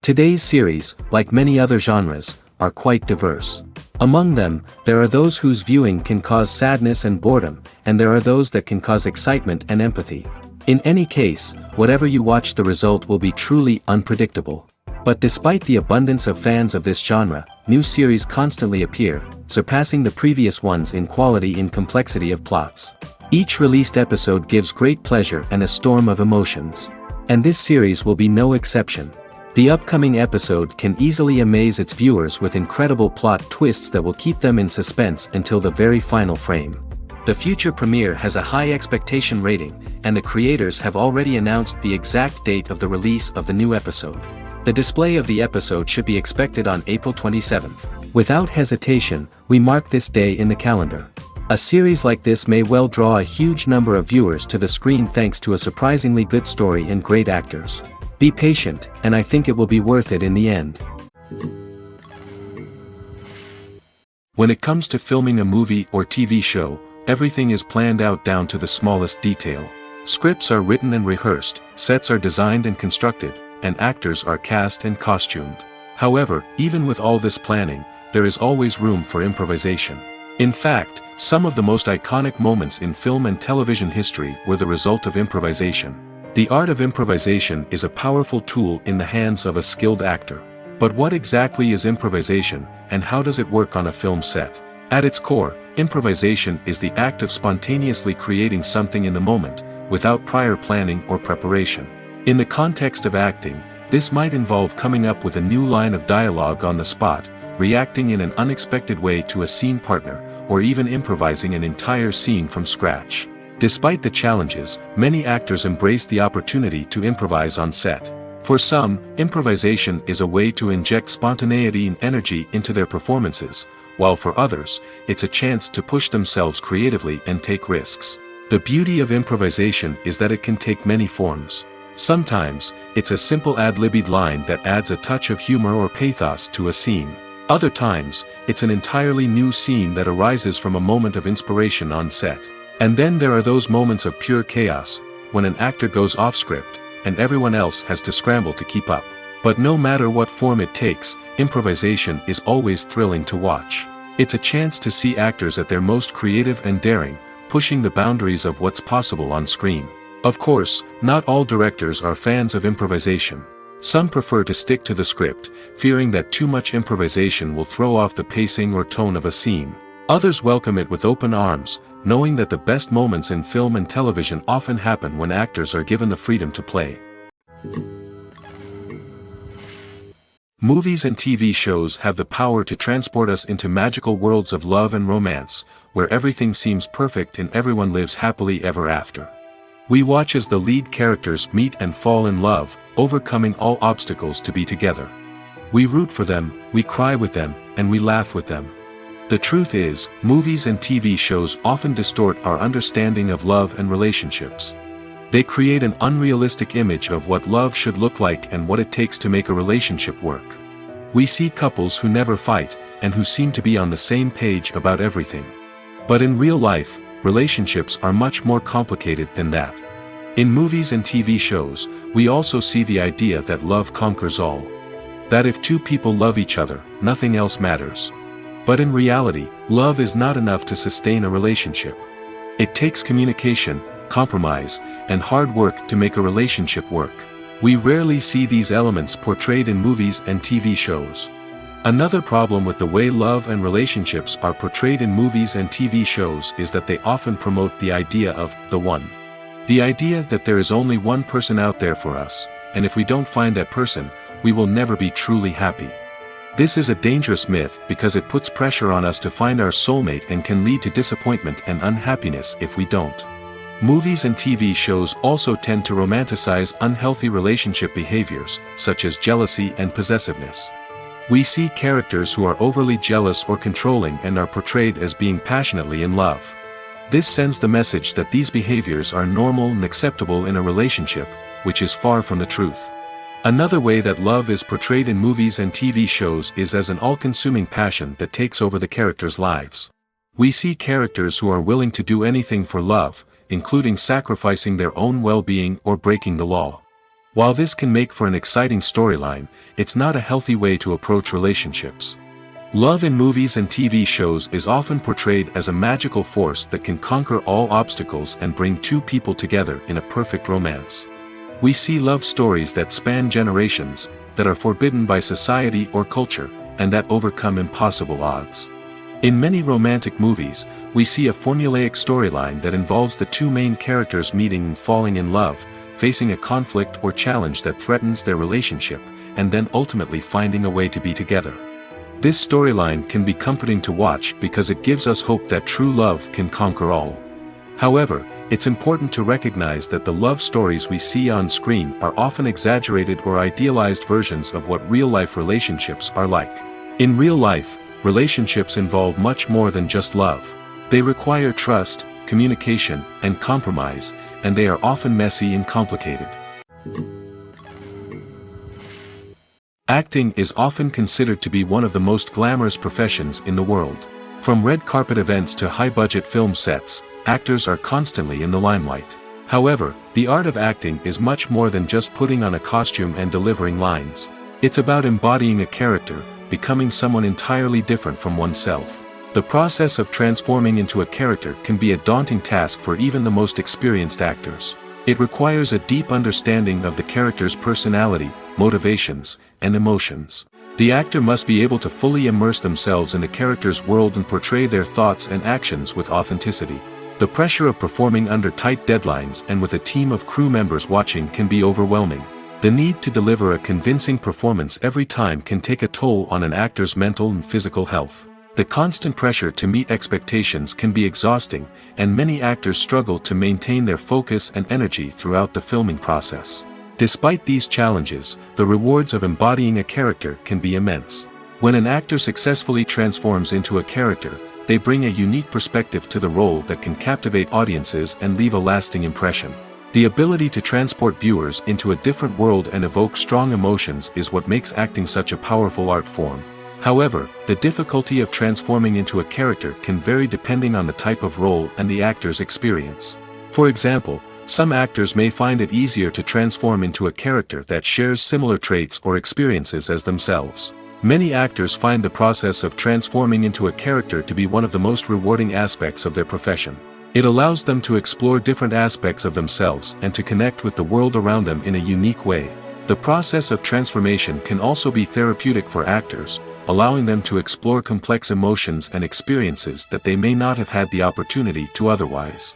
Today's series, like many other genres, are quite diverse. Among them, there are those whose viewing can cause sadness and boredom, and there are those that can cause excitement and empathy. In any case, whatever you watch, the result will be truly unpredictable. But despite the abundance of fans of this genre, new series constantly appear, surpassing the previous ones in quality and complexity of plots. Each released episode gives great pleasure and a storm of emotions. And this series will be no exception. The upcoming episode can easily amaze its viewers with incredible plot twists that will keep them in suspense until the very final frame. The future premiere has a high expectation rating, and the creators have already announced the exact date of the release of the new episode. The display of the episode should be expected on April 27th. Without hesitation, we mark this day in the calendar. A series like this may well draw a huge number of viewers to the screen thanks to a surprisingly good story and great actors. Be patient, and I think it will be worth it in the end. When it comes to filming a movie or TV show, everything is planned out down to the smallest detail. Scripts are written and rehearsed, sets are designed and constructed, and actors are cast and costumed. However, even with all this planning, there is always room for improvisation. In fact, some of the most iconic moments in film and television history were the result of improvisation. The art of improvisation is a powerful tool in the hands of a skilled actor. But what exactly is improvisation, and how does it work on a film set? At its core, improvisation is the act of spontaneously creating something in the moment, without prior planning or preparation. In the context of acting, this might involve coming up with a new line of dialogue on the spot, reacting in an unexpected way to a scene partner, or even improvising an entire scene from scratch. Despite the challenges, many actors embrace the opportunity to improvise on set. For some, improvisation is a way to inject spontaneity and energy into their performances, while for others, it's a chance to push themselves creatively and take risks. The beauty of improvisation is that it can take many forms. Sometimes, it's a simple ad-libbed line that adds a touch of humor or pathos to a scene. Other times, it's an entirely new scene that arises from a moment of inspiration on set. And then there are those moments of pure chaos, when an actor goes off script, and everyone else has to scramble to keep up. But no matter what form it takes, improvisation is always thrilling to watch. It's a chance to see actors at their most creative and daring, pushing the boundaries of what's possible on screen. Of course, not all directors are fans of improvisation. Some prefer to stick to the script, fearing that too much improvisation will throw off the pacing or tone of a scene. Others welcome it with open arms, knowing that the best moments in film and television often happen when actors are given the freedom to play. Movies and TV shows have the power to transport us into magical worlds of love and romance, where everything seems perfect and everyone lives happily ever after. We watch as the lead characters meet and fall in love, overcoming all obstacles to be together. We root for them, we cry with them, and we laugh with them. The truth is, movies and TV shows often distort our understanding of love and relationships. They create an unrealistic image of what love should look like and what it takes to make a relationship work. We see couples who never fight, and who seem to be on the same page about everything. But in real life, relationships are much more complicated than that. In movies and TV shows, we also see the idea that love conquers all. That if two people love each other, nothing else matters. But in reality, love is not enough to sustain a relationship. It takes communication, compromise, and hard work to make a relationship work. We rarely see these elements portrayed in movies and TV shows. Another problem with the way love and relationships are portrayed in movies and TV shows is that they often promote the idea of the one. The idea that there is only one person out there for us, and if we don't find that person, we will never be truly happy. This is a dangerous myth because it puts pressure on us to find our soulmate and can lead to disappointment and unhappiness if we don't. Movies and TV shows also tend to romanticize unhealthy relationship behaviors, such as jealousy and possessiveness. We see characters who are overly jealous or controlling and are portrayed as being passionately in love. This sends the message that these behaviors are normal and acceptable in a relationship, which is far from the truth. Another way that love is portrayed in movies and TV shows is as an all-consuming passion that takes over the characters' lives. We see characters who are willing to do anything for love, including sacrificing their own well-being or breaking the law. While this can make for an exciting storyline, it's not a healthy way to approach relationships. Love in movies and TV shows is often portrayed as a magical force that can conquer all obstacles and bring two people together in a perfect romance. We see love stories that span generations, that are forbidden by society or culture, and that overcome impossible odds. In many romantic movies, we see a formulaic storyline that involves the two main characters meeting and falling in love, facing a conflict or challenge that threatens their relationship, and then ultimately finding a way to be together. This storyline can be comforting to watch because it gives us hope that true love can conquer all. However, it's important to recognize that the love stories we see on screen are often exaggerated or idealized versions of what real-life relationships are like. In real life, relationships involve much more than just love. They require trust, communication, and compromise, and they are often messy and complicated. Acting is often considered to be one of the most glamorous professions in the world. From red carpet events to high-budget film sets, actors are constantly in the limelight. However, the art of acting is much more than just putting on a costume and delivering lines. It's about embodying a character, becoming someone entirely different from oneself. The process of transforming into a character can be a daunting task for even the most experienced actors. It requires a deep understanding of the character's personality, motivations, and emotions. The actor must be able to fully immerse themselves in the character's world and portray their thoughts and actions with authenticity. The pressure of performing under tight deadlines and with a team of crew members watching can be overwhelming. The need to deliver a convincing performance every time can take a toll on an actor's mental and physical health. The constant pressure to meet expectations can be exhausting, and many actors struggle to maintain their focus and energy throughout the filming process. Despite these challenges, the rewards of embodying a character can be immense. When an actor successfully transforms into a character, they bring a unique perspective to the role that can captivate audiences and leave a lasting impression. The ability to transport viewers into a different world and evoke strong emotions is what makes acting such a powerful art form. However, the difficulty of transforming into a character can vary depending on the type of role and the actor's experience. For example, some actors may find it easier to transform into a character that shares similar traits or experiences as themselves. Many actors find the process of transforming into a character to be one of the most rewarding aspects of their profession. It allows them to explore different aspects of themselves and to connect with the world around them in a unique way. The process of transformation can also be therapeutic for actors, allowing them to explore complex emotions and experiences that they may not have had the opportunity to otherwise.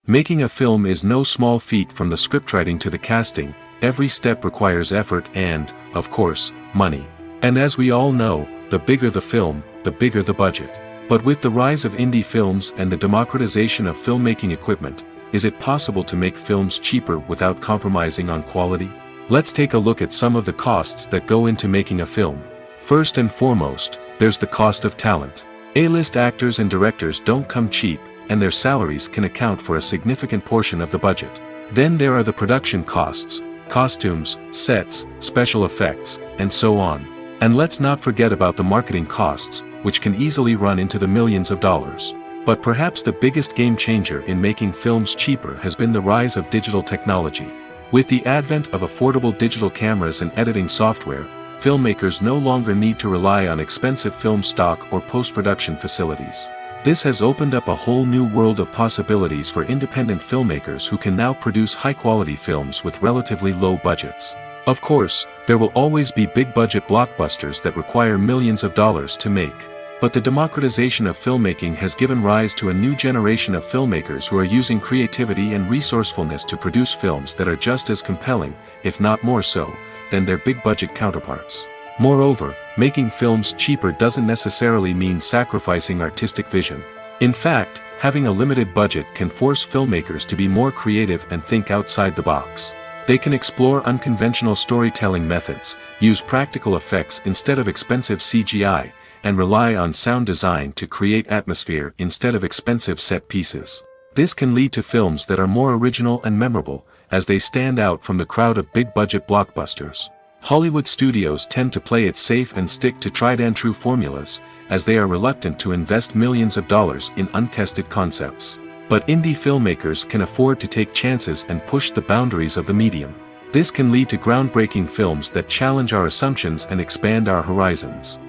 Making a film is no small feat. From the scriptwriting to the casting, every step requires effort and, of course, money. And as we all know, the bigger the film, the bigger the budget. But with the rise of indie films and the democratization of filmmaking equipment, is it possible to make films cheaper without compromising on quality? Let's take a look at some of the costs that go into making a film. First and foremost, there's the cost of talent. A-list actors and directors don't come cheap, and their salaries can account for a significant portion of the budget. Then there are the production costs, costumes, sets, special effects, and so on. And let's not forget about the marketing costs, which can easily run into the millions of dollars. But perhaps the biggest game changer in making films cheaper has been the rise of digital technology. With the advent of affordable digital cameras and editing software, filmmakers no longer need to rely on expensive film stock or post-production facilities. This has opened up a whole new world of possibilities for independent filmmakers who can now produce high-quality films with relatively low budgets. Of course, there will always be big-budget blockbusters that require millions of dollars to make. But the democratization of filmmaking has given rise to a new generation of filmmakers who are using creativity and resourcefulness to produce films that are just as compelling, if not more so, than their big-budget counterparts. Moreover, making films cheaper doesn't necessarily mean sacrificing artistic vision. In fact, having a limited budget can force filmmakers to be more creative and think outside the box. They can explore unconventional storytelling methods, use practical effects instead of expensive CGI, and rely on sound design to create atmosphere instead of expensive set pieces. This can lead to films that are more original and memorable, as they stand out from the crowd of big-budget blockbusters. Hollywood studios tend to play it safe and stick to tried-and-true formulas, as they are reluctant to invest millions of dollars in untested concepts. But indie filmmakers can afford to take chances and push the boundaries of the medium. This can lead to groundbreaking films that challenge our assumptions and expand our horizons.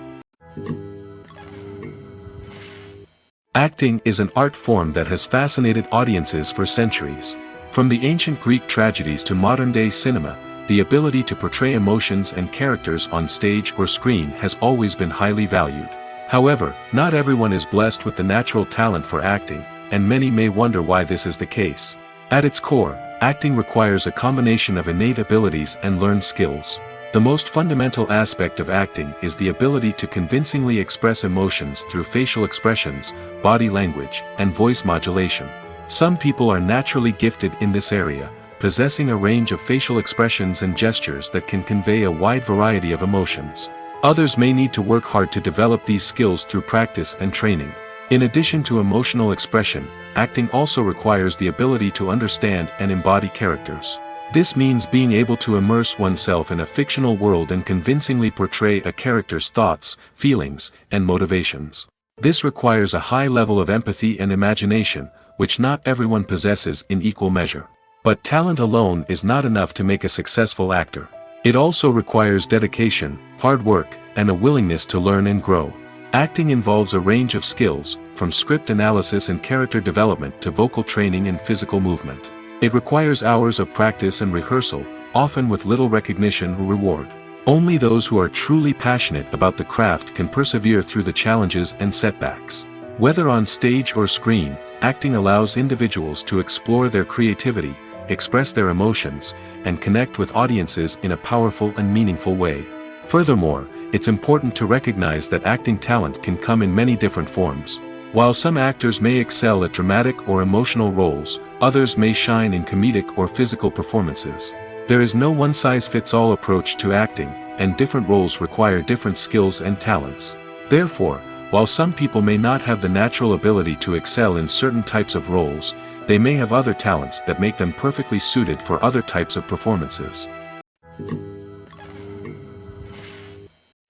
Acting is an art form that has fascinated audiences for centuries. From the ancient Greek tragedies to modern-day cinema, the ability to portray emotions and characters on stage or screen has always been highly valued. However, not everyone is blessed with the natural talent for acting, and many may wonder why this is the case. At its core, acting requires a combination of innate abilities and learned skills. The most fundamental aspect of acting is the ability to convincingly express emotions through facial expressions, body language, and voice modulation. Some people are naturally gifted in this area, possessing a range of facial expressions and gestures that can convey a wide variety of emotions. Others may need to work hard to develop these skills through practice and training. In addition to emotional expression, acting also requires the ability to understand and embody characters. This means being able to immerse oneself in a fictional world and convincingly portray a character's thoughts, feelings, and motivations. This requires a high level of empathy and imagination, which not everyone possesses in equal measure. But talent alone is not enough to make a successful actor. It also requires dedication, hard work, and a willingness to learn and grow. Acting involves a range of skills, from script analysis and character development to vocal training and physical movement. It requires hours of practice and rehearsal, often with little recognition or reward. Only those who are truly passionate about the craft can persevere through the challenges and setbacks. Whether on stage or screen, acting allows individuals to explore their creativity, express their emotions, and connect with audiences in a powerful and meaningful way. Furthermore, it's important to recognize that acting talent can come in many different forms. While some actors may excel at dramatic or emotional roles, others may shine in comedic or physical performances. There is no one-size-fits-all approach to acting, and different roles require different skills and talents. Therefore, while some people may not have the natural ability to excel in certain types of roles, they may have other talents that make them perfectly suited for other types of performances.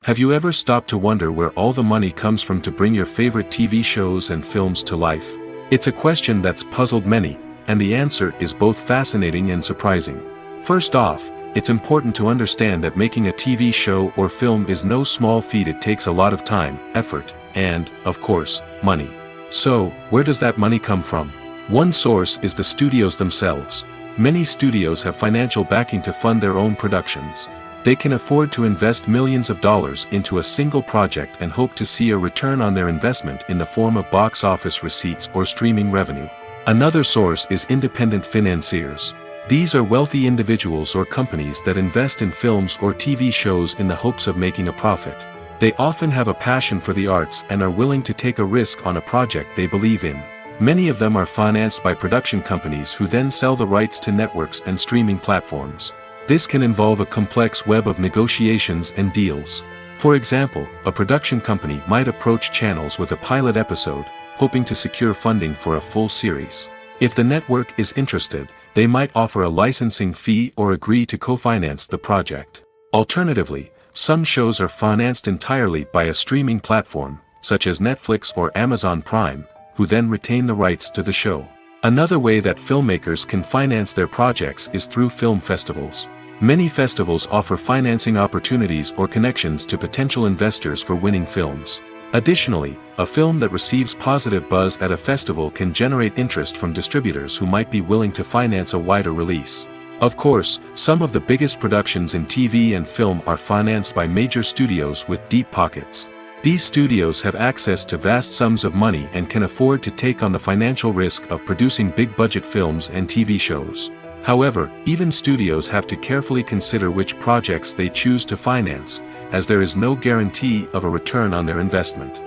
Have you ever stopped to wonder where all the money comes from to bring your favorite TV shows and films to life? It's a question that's puzzled many, and the answer is both fascinating and surprising. First off, it's important to understand that making a TV show or film is no small feat. It takes a lot of time, effort, and, of course, money. So, where does that money come from? One source is the studios themselves. Many studios have financial backing to fund their own productions. They can afford to invest millions of dollars into a single project and hope to see a return on their investment in the form of box office receipts or streaming revenue. Another source is independent financiers. These are wealthy individuals or companies that invest in films or TV shows in the hopes of making a profit. They often have a passion for the arts and are willing to take a risk on a project they believe in. Many of them are financed by production companies who then sell the rights to networks and streaming platforms. This can involve a complex web of negotiations and deals. For example, a production company might approach channels with a pilot episode, hoping to secure funding for a full series. If the network is interested, they might offer a licensing fee or agree to co-finance the project. Alternatively, some shows are financed entirely by a streaming platform, such as Netflix or Amazon Prime, who then retain the rights to the show. Another way that filmmakers can finance their projects is through film festivals. Many festivals offer financing opportunities or connections to potential investors for winning films. Additionally, a film that receives positive buzz at a festival can generate interest from distributors who might be willing to finance a wider release. Of course, some of the biggest productions in TV and film are financed by major studios with deep pockets. These studios have access to vast sums of money and can afford to take on the financial risk of producing big-budget films and TV shows. However, even studios have to carefully consider which projects they choose to finance, as there is no guarantee of a return on their investment.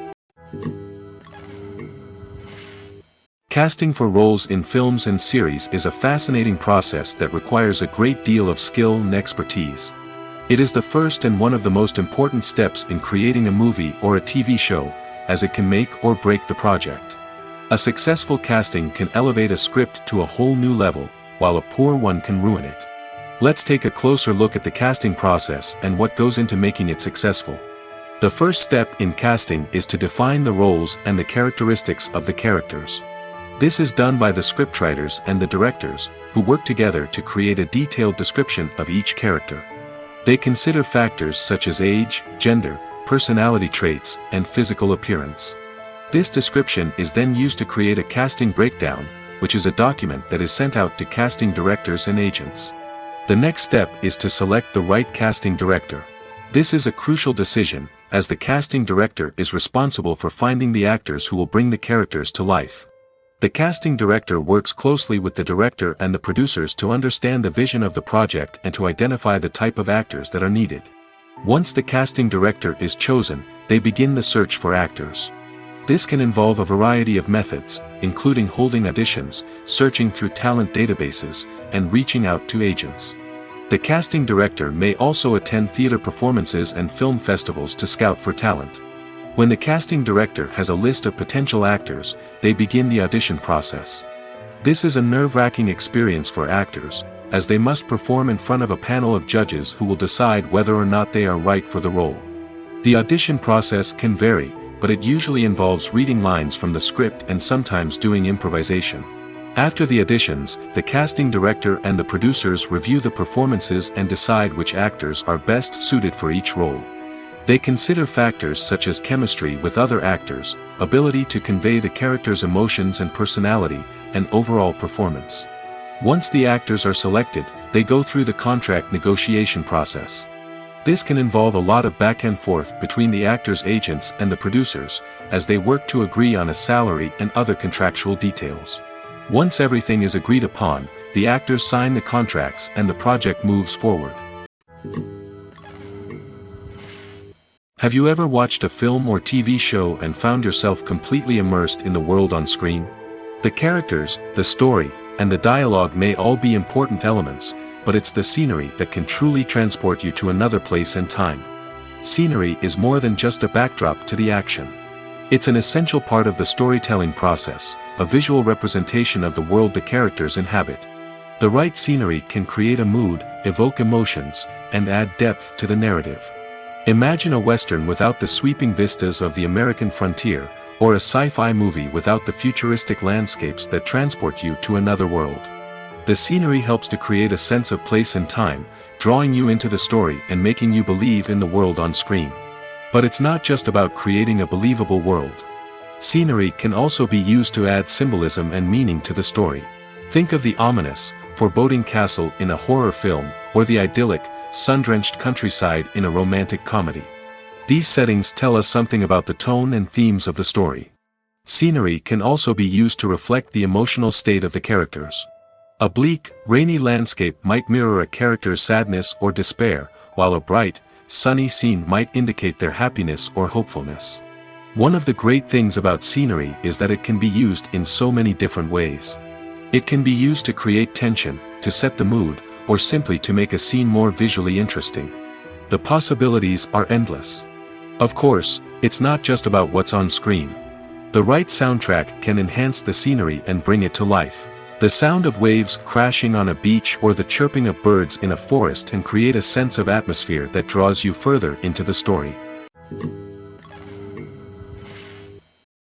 Casting for roles in films and series is a fascinating process that requires a great deal of skill and expertise. It is the first and one of the most important steps in creating a movie or a TV show, as it can make or break the project. A successful casting can elevate a script to a whole new level, while a poor one can ruin it. Let's take a closer look at the casting process and what goes into making it successful. The first step in casting is to define the roles and the characteristics of the characters. This is done by the scriptwriters and the directors, who work together to create a detailed description of each character. They consider factors such as age, gender, personality traits, and physical appearance. This description is then used to create a casting breakdown, which is a document that is sent out to casting directors and agents. The next step is to select the right casting director. This is a crucial decision, as the casting director is responsible for finding the actors who will bring the characters to life. The casting director works closely with the director and the producers to understand the vision of the project and to identify the type of actors that are needed. Once the casting director is chosen, they begin the search for actors. This can involve a variety of methods, including holding auditions, searching through talent databases, and reaching out to agents. The casting director may also attend theater performances and film festivals to scout for talent. When the casting director has a list of potential actors, they begin the audition process. This is a nerve-wracking experience for actors, as they must perform in front of a panel of judges who will decide whether or not they are right for the role. The audition process can vary, but it usually involves reading lines from the script and sometimes doing improvisation. After the auditions, the casting director and the producers review the performances and decide which actors are best suited for each role. They consider factors such as chemistry with other actors, ability to convey the character's emotions and personality, and overall performance. Once the actors are selected, they go through the contract negotiation process. This can involve a lot of back and forth between the actors' agents and the producers, as they work to agree on a salary and other contractual details. Once everything is agreed upon, the actors sign the contracts and the project moves forward. Have you ever watched a film or TV show and found yourself completely immersed in the world on screen? The characters, the story, and the dialogue may all be important elements, but it's the scenery that can truly transport you to another place and time. Scenery is more than just a backdrop to the action. It's an essential part of the storytelling process, a visual representation of the world the characters inhabit. The right scenery can create a mood, evoke emotions, and add depth to the narrative. Imagine a Western without the sweeping vistas of the American frontier, or a sci-fi movie without the futuristic landscapes that transport you to another world. The scenery helps to create a sense of place and time, drawing you into the story and making you believe in the world on screen. But it's not just about creating a believable world. Scenery can also be used to add symbolism and meaning to the story. Think of the ominous, foreboding castle in a horror film, or the idyllic, sun-drenched countryside in a romantic comedy. These settings tell us something about the tone and themes of the story. Scenery can also be used to reflect the emotional state of the characters. A bleak, rainy landscape might mirror a character's sadness or despair, while a bright, sunny scene might indicate their happiness or hopefulness. One of the great things about scenery is that it can be used in so many different ways. It can be used to create tension, to set the mood, or simply to make a scene more visually interesting. The possibilities are endless. Of course, it's not just about what's on screen. The right soundtrack can enhance the scenery and bring it to life. The sound of waves crashing on a beach or the chirping of birds in a forest can create a sense of atmosphere that draws you further into the story.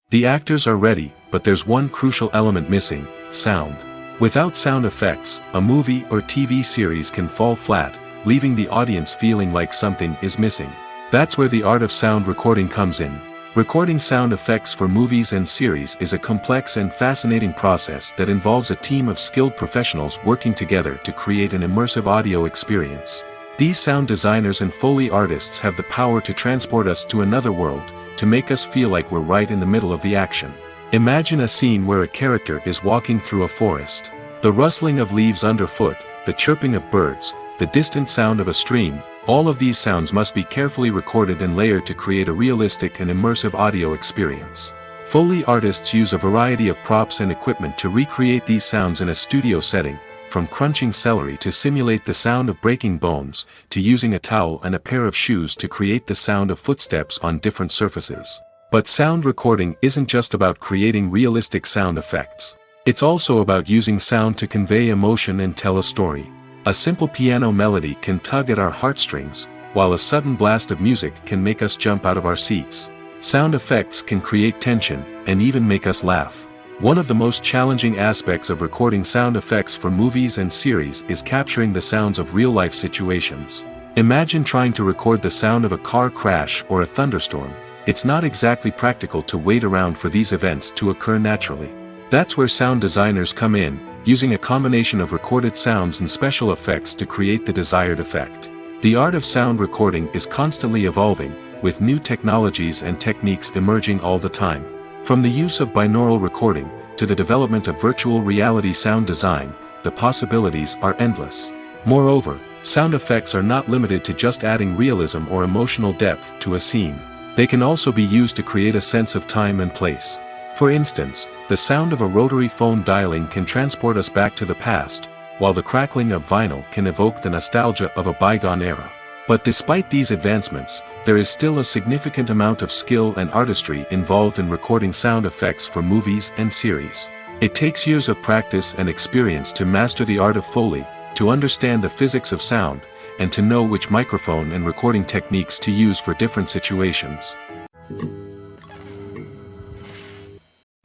The actors are ready, but there's one crucial element missing: sound. Without sound effects, a movie or TV series can fall flat, leaving the audience feeling like something is missing. That's where the art of sound recording comes in. Recording sound effects for movies and series is a complex and fascinating process that involves a team of skilled professionals working together to create an immersive audio experience. These sound designers and Foley artists have the power to transport us to another world, to make us feel like we're right in the middle of the action. Imagine a scene where a character is walking through a forest. The rustling of leaves underfoot, the chirping of birds, the distant sound of a stream, all of these sounds must be carefully recorded and layered to create a realistic and immersive audio experience. Foley artists use a variety of props and equipment to recreate these sounds in a studio setting, from crunching celery to simulate the sound of breaking bones, to using a towel and a pair of shoes to create the sound of footsteps on different surfaces. But sound recording isn't just about creating realistic sound effects. It's also about using sound to convey emotion and tell a story. A simple piano melody can tug at our heartstrings, while a sudden blast of music can make us jump out of our seats. Sound effects can create tension, and even make us laugh. One of the most challenging aspects of recording sound effects for movies and series is capturing the sounds of real-life situations. Imagine trying to record the sound of a car crash or a thunderstorm. It's not exactly practical to wait around for these events to occur naturally. That's where sound designers come in, using a combination of recorded sounds and special effects to create the desired effect. The art of sound recording is constantly evolving, with new technologies and techniques emerging all the time. From the use of binaural recording, to the development of virtual reality sound design, the possibilities are endless. Moreover, sound effects are not limited to just adding realism or emotional depth to a scene. They can also be used to create a sense of time and place. For instance, the sound of a rotary phone dialing can transport us back to the past, while the crackling of vinyl can evoke the nostalgia of a bygone era. But despite these advancements, there is still a significant amount of skill and artistry involved in recording sound effects for movies and series. It takes years of practice and experience to master the art of Foley, to understand the physics of sound, and to know which microphone and recording techniques to use for different situations.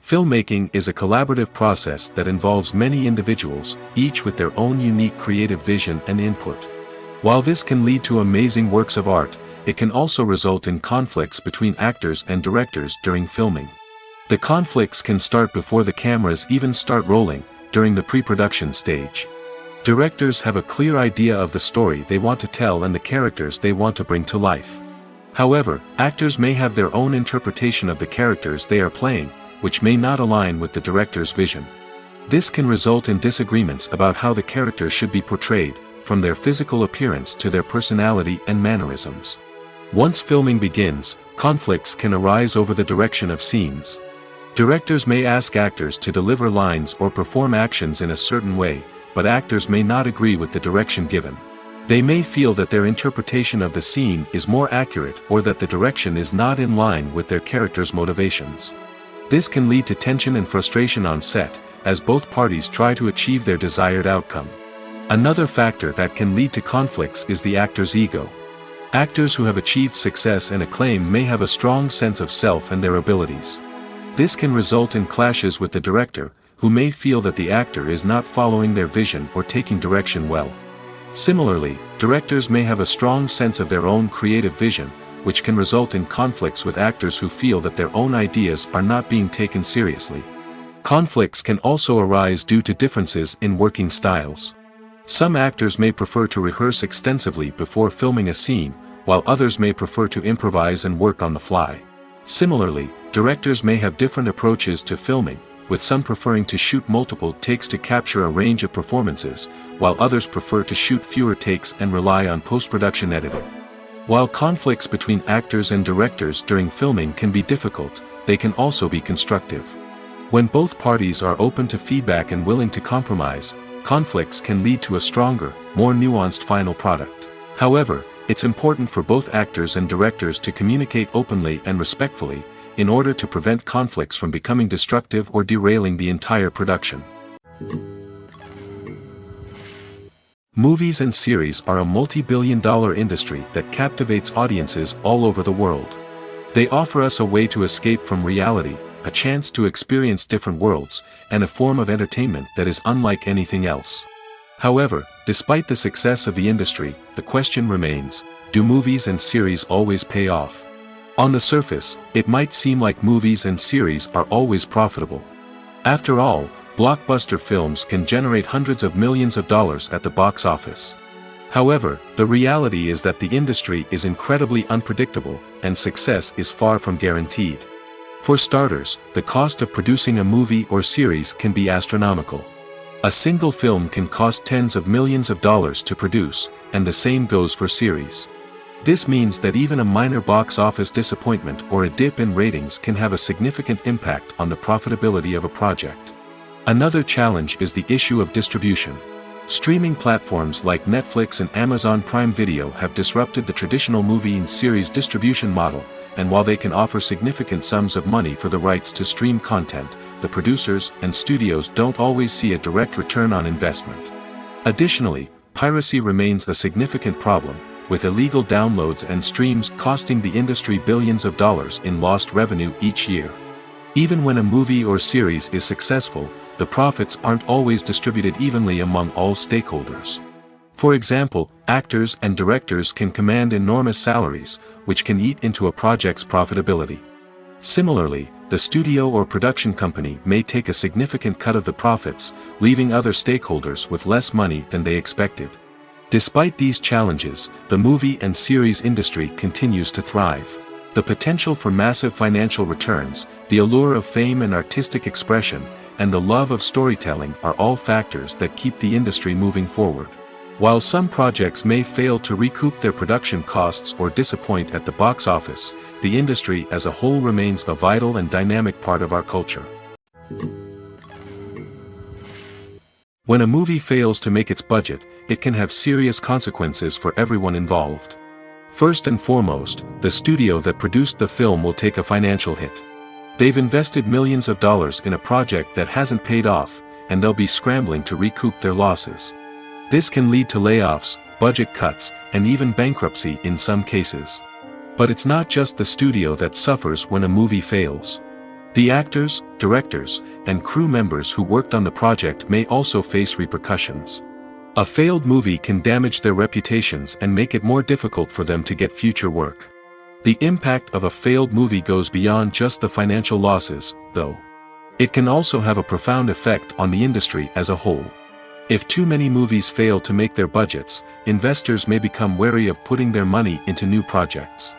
Filmmaking is a collaborative process that involves many individuals, each with their own unique creative vision and input. While this can lead to amazing works of art, it can also result in conflicts between actors and directors during filming. The conflicts can start before the cameras even start rolling, during the pre-production stage. Directors have a clear idea of the story they want to tell and the characters they want to bring to life. However, actors may have their own interpretation of the characters they are playing, which may not align with the director's vision. This can result in disagreements about how the characters should be portrayed, from their physical appearance to their personality and mannerisms. Once filming begins, conflicts can arise over the direction of scenes. Directors may ask actors to deliver lines or perform actions in a certain way, but actors may not agree with the direction given. They may feel that their interpretation of the scene is more accurate or that the direction is not in line with their character's motivations. This can lead to tension and frustration on set, as both parties try to achieve their desired outcome. Another factor that can lead to conflicts is the actor's ego. Actors who have achieved success and acclaim may have a strong sense of self and their abilities. This can result in clashes with the director, who may feel that the actor is not following their vision or taking direction well. Similarly, directors may have a strong sense of their own creative vision, which can result in conflicts with actors who feel that their own ideas are not being taken seriously. Conflicts can also arise due to differences in working styles. Some actors may prefer to rehearse extensively before filming a scene, while others may prefer to improvise and work on the fly. Similarly, directors may have different approaches to filming, with some preferring to shoot multiple takes to capture a range of performances, while others prefer to shoot fewer takes and rely on post-production editing. While conflicts between actors and directors during filming can be difficult, they can also be constructive. When both parties are open to feedback and willing to compromise, conflicts can lead to a stronger, more nuanced final product. However, it's important for both actors and directors to communicate openly and respectfully, in order to prevent conflicts from becoming destructive or derailing the entire production. Movies and series are a multi-billion-dollar industry that captivates audiences all over the world. They offer us a way to escape from reality, a chance to experience different worlds, and a form of entertainment that is unlike anything else. However, despite the success of the industry, the question remains, do movies and series always pay off? On the surface, it might seem like movies and series are always profitable. After all, blockbuster films can generate hundreds of millions of dollars at the box office. However, the reality is that the industry is incredibly unpredictable, and success is far from guaranteed. For starters, the cost of producing a movie or series can be astronomical. A single film can cost tens of millions of dollars to produce, and the same goes for series. This means that even a minor box office disappointment or a dip in ratings can have a significant impact on the profitability of a project. Another challenge is the issue of distribution. Streaming platforms like Netflix and Amazon Prime Video have disrupted the traditional movie and series distribution model, and while they can offer significant sums of money for the rights to stream content, the producers and studios don't always see a direct return on investment. Additionally, piracy remains a significant problem, with illegal downloads and streams costing the industry billions of dollars in lost revenue each year. Even when a movie or series is successful, the profits aren't always distributed evenly among all stakeholders. For example, actors and directors can command enormous salaries, which can eat into a project's profitability. Similarly, the studio or production company may take a significant cut of the profits, leaving other stakeholders with less money than they expected. Despite these challenges, the movie and series industry continues to thrive. The potential for massive financial returns, the allure of fame and artistic expression, and the love of storytelling are all factors that keep the industry moving forward. While some projects may fail to recoup their production costs or disappoint at the box office, the industry as a whole remains a vital and dynamic part of our culture. When a movie fails to make its budget, it can have serious consequences for everyone involved. First and foremost, the studio that produced the film will take a financial hit. They've invested millions of dollars in a project that hasn't paid off, and they'll be scrambling to recoup their losses. This can lead to layoffs, budget cuts, and even bankruptcy in some cases. But it's not just the studio that suffers when a movie fails. The actors, directors, and crew members who worked on the project may also face repercussions. A failed movie can damage their reputations and make it more difficult for them to get future work. The impact of a failed movie goes beyond just the financial losses, though. It can also have a profound effect on the industry as a whole. If too many movies fail to make their budgets, investors may become wary of putting their money into new projects.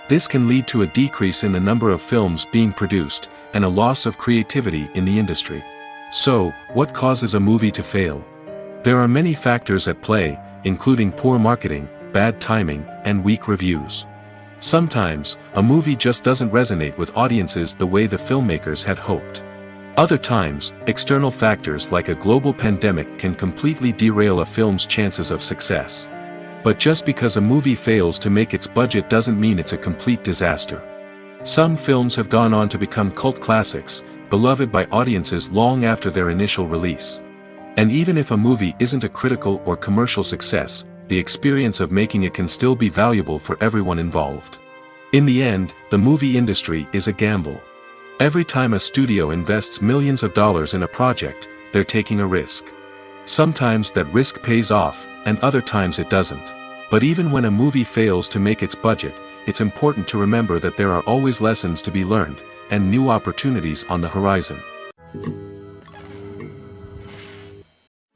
This can lead to a decrease in the number of films being produced, and a loss of creativity in the industry. So, what causes a movie to fail? There are many factors at play, including poor marketing, bad timing, and weak reviews. Sometimes, a movie just doesn't resonate with audiences the way the filmmakers had hoped. Other times, external factors like a global pandemic can completely derail a film's chances of success. But just because a movie fails to make its budget doesn't mean it's a complete disaster. Some films have gone on to become cult classics, beloved by audiences long after their initial release. And even if a movie isn't a critical or commercial success, the experience of making it can still be valuable for everyone involved. In the end, the movie industry is a gamble. Every time a studio invests millions of dollars in a project, they're taking a risk. Sometimes that risk pays off, and other times it doesn't. But even when a movie fails to make its budget, it's important to remember that there are always lessons to be learned, and new opportunities on the horizon.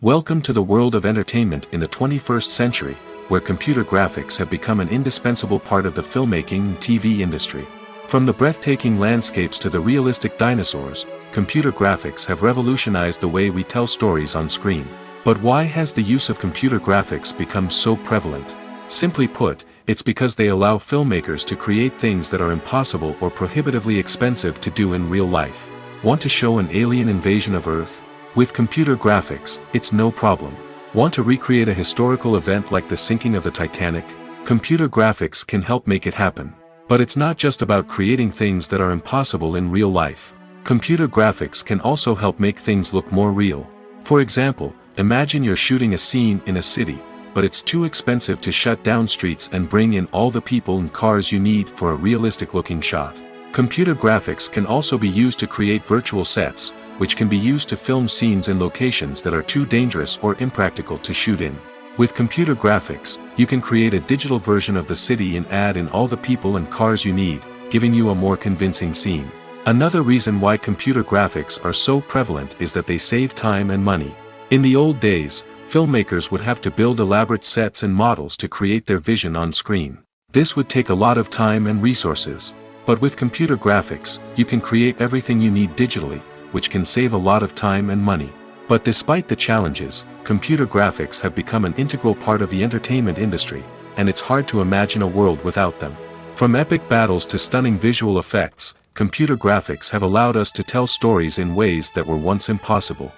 Welcome to the world of entertainment in the 21st century, where computer graphics have become an indispensable part of the filmmaking and TV industry. From the breathtaking landscapes to the realistic dinosaurs, computer graphics have revolutionized the way we tell stories on screen. But why has the use of computer graphics become so prevalent? Simply put, it's because they allow filmmakers to create things that are impossible or prohibitively expensive to do in real life. Want to show an alien invasion of Earth? With computer graphics, it's no problem. Want to recreate a historical event like the sinking of the Titanic? Computer graphics can help make it happen. But it's not just about creating things that are impossible in real life. Computer graphics can also help make things look more real. For example, imagine you're shooting a scene in a city, but it's too expensive to shut down streets and bring in all the people and cars you need for a realistic-looking shot. Computer graphics can also be used to create virtual sets, which can be used to film scenes in locations that are too dangerous or impractical to shoot in. With computer graphics, you can create a digital version of the city and add in all the people and cars you need, giving you a more convincing scene. Another reason why computer graphics are so prevalent is that they save time and money. In the old days, filmmakers would have to build elaborate sets and models to create their vision on screen. This would take a lot of time and resources. But with computer graphics, you can create everything you need digitally, which can save a lot of time and money. But despite the challenges, computer graphics have become an integral part of the entertainment industry, and it's hard to imagine a world without them. From epic battles to stunning visual effects, computer graphics have allowed us to tell stories in ways that were once impossible.